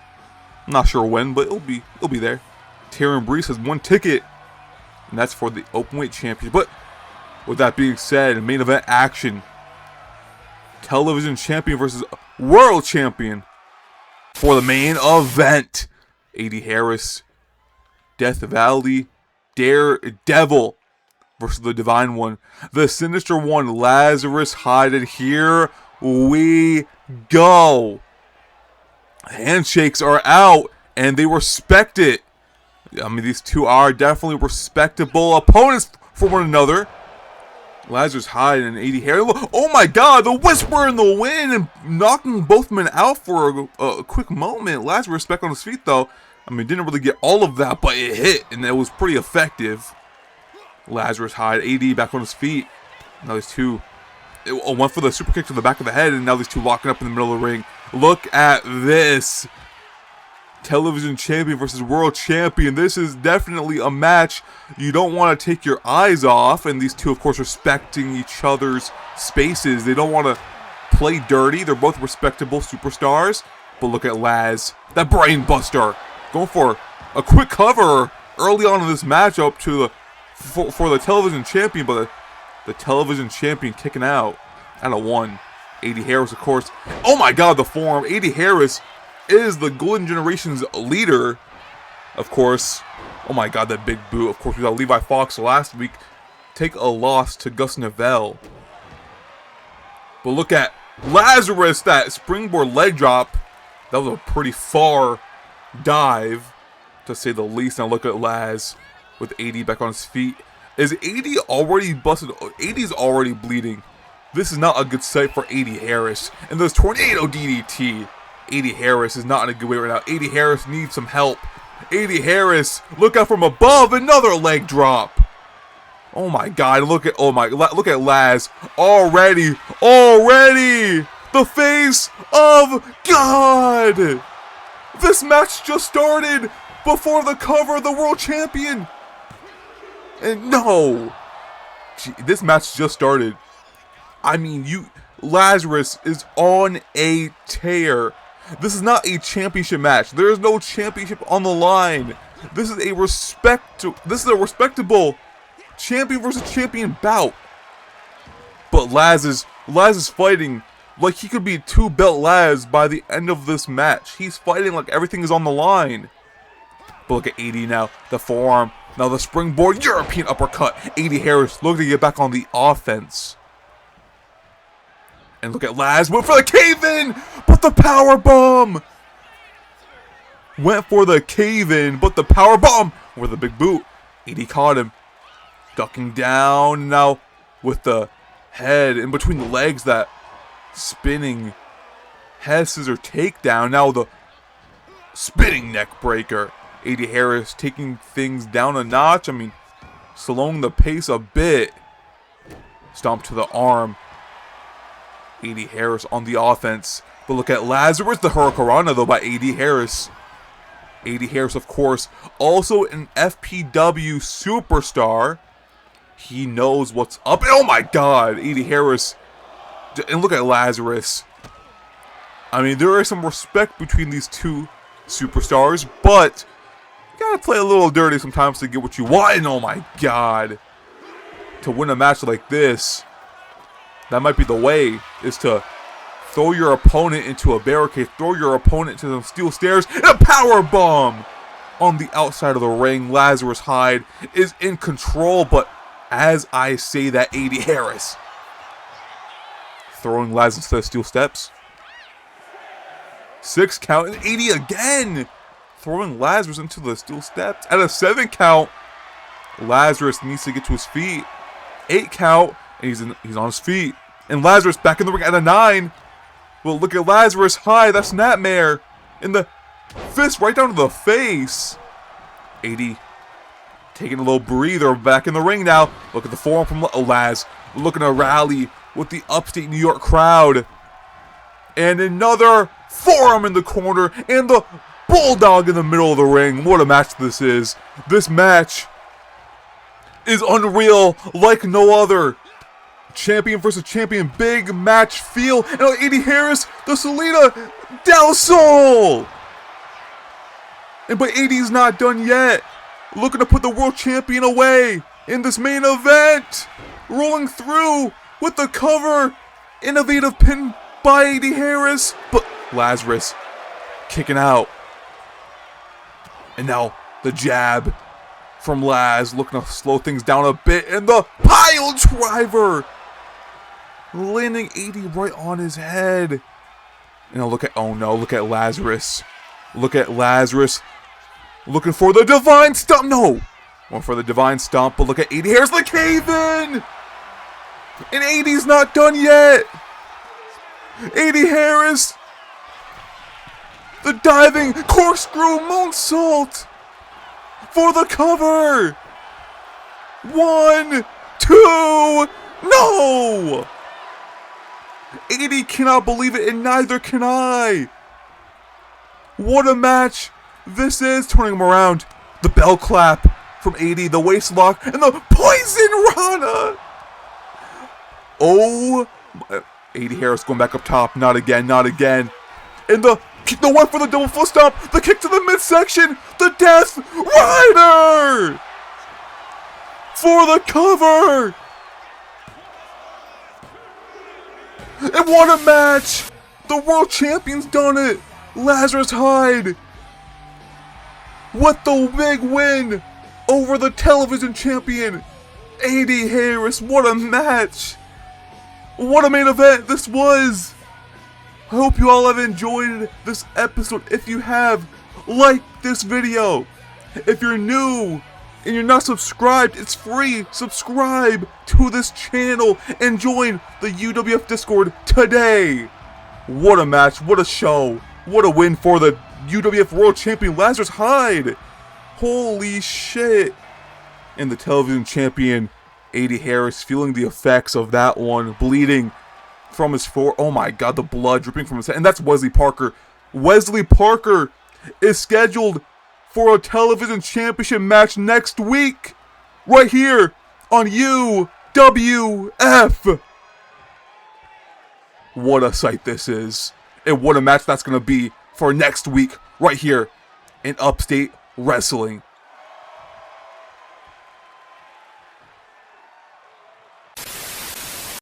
I'm not sure when, but it'll be there. Taryn Breeze has one ticket, and that's for the openweight championship. But with that being said, main event action. Television champion versus world champion for the main event. AD Harris, Death Valley, Daredevil versus the Divine One, the Sinister One, Lazarus Hyde, and here we go. Handshakes are out, and they respect it. I mean, these two are definitely respectable opponents for one another. Lazarus Hyde and AD Harris. Oh my God, the whisper in the wind and knocking both men out for a quick moment. Lazarus back on his feet though. I mean, didn't really get all of that, but it hit, and it was pretty effective. Lazarus Hyde, AD back on his feet. Now these two went for the super kick to the back of the head, and now these two locking up in the middle of the ring. Look at this. Television champion versus world champion. This is definitely a match you don't want to take your eyes off, and these two, of course, respecting each other's spaces. They don't want to play dirty. They're both respectable superstars. But look at Laz, that brain buster, going for a quick cover early on in this matchup to for the television champion, but the television champion kicking out at a 1. AD Harris, of course. Oh my God, the form. AD Harris is the Golden Generation's leader, of course. Oh my God, that big boot. Of course, we got Levi Fox last week take a loss to Gus Neville. But look at Lazarus, that springboard leg drop. That was a pretty far dive, to say the least. Now look at Laz with AD back on his feet. Is AD already busted? AD's already bleeding. This is not a good sight for AD Harris. And those Tornado DDT. AD Harris is not in a good way right now. AD Harris needs some help. AD Harris, look out from above, another leg drop. Oh my God, look at Laz already the face of God. This match just started before the cover of the world champion. And no, this match just started. I mean, Lazarus is on a tear. This is not a championship match. There is no championship on the line. This is a respectable champion versus champion bout. But Laz is fighting like he could be 2-belt Laz by the end of this match. He's fighting like everything is on the line. But look at AD now, the forearm, now the springboard European uppercut. AD Harris looking to get back on the offense. And look at Laz, went for the cave-in, but the power bomb. Went for the cave-in, but the power bomb with the big boot. AD caught him, ducking down now with the head in between the legs, that spinning head scissor takedown. Now the spinning neck breaker. AD Harris taking things down a notch. I mean, slowing the pace a bit. Stomp to the arm. AD Harris on the offense. But look at Lazarus, the Hurricanrana though by AD Harris. AD Harris, of course, also an FPW superstar. He knows what's up. Oh my God, AD Harris. And look at Lazarus. I mean, there is some respect between these two superstars, but you gotta play a little dirty sometimes to get what you want. And oh my God, to win a match like this, that might be the way, is to throw your opponent into a barricade, throw your opponent to some steel stairs, and a power bomb. on the outside of the ring. Lazarus Hyde is in control, but as I say that, AD Harris throwing Laz into the steel steps. 6 count, and AD again throwing Lazarus into the steel steps. At a 7 count, Lazarus needs to get to his feet. 8 count, and he's on his feet. And Lazarus back in the ring at a 9. Well, look at Lazarus Hyde, that's Nightmare. In the fist right down to the face. AD taking a little breather, back in the ring now. Look at the forearm from Laz, looking to rally with the upstate New York crowd. And another forearm in the corner, and the bulldog in the middle of the ring. What a match this is. This match is unreal, like no other. Champion versus champion, big match feel. And AD Harris, the Salida Del Sol. But AD's not done yet. Looking to put the world champion away in this main event. Rolling through with the cover. Innovative pin by AD Harris. But Lazarus kicking out. And now the jab from Laz, looking to slow things down a bit. And the pile driver, landing AD right on his head. And now look at, oh no, look at Lazarus. Look at Lazarus looking for the divine stomp. No, going for the divine stomp, but look at AD Harris, the cave-in. And AD's not done yet. AD Harris, the diving corkscrew moonsault for the cover. 1, 2, no! AD cannot believe it, and neither can I. What a match this is. Turning him around. The bell clap from AD, the waist lock, and the poison Rana. Oh, AD Harris going back up top. Not again, not again. And the one for the double foot stomp. The kick to the midsection. The Death Rider for the cover. And what a match! The world champion's done it! Lazarus Hyde with the big win over the television champion, AD Harris. What a match! What a main event this was! I hope you all have enjoyed this episode. If you have, like this video. If you're new and you're not subscribed, it's free. Subscribe to this channel and join the UWF Discord today. What a match, what a show, what a win for the UWF World Champion Lazarus Hyde. Holy shit. And the television champion AD Harris feeling the effects of that one, bleeding from his oh my god, the blood dripping from his head. And that's Wesley Parker. Wesley Parker is scheduled for a television championship match next week, right here on UWF. What a sight this is, and what a match that's going to be for next week, right here in Upstate Wrestling.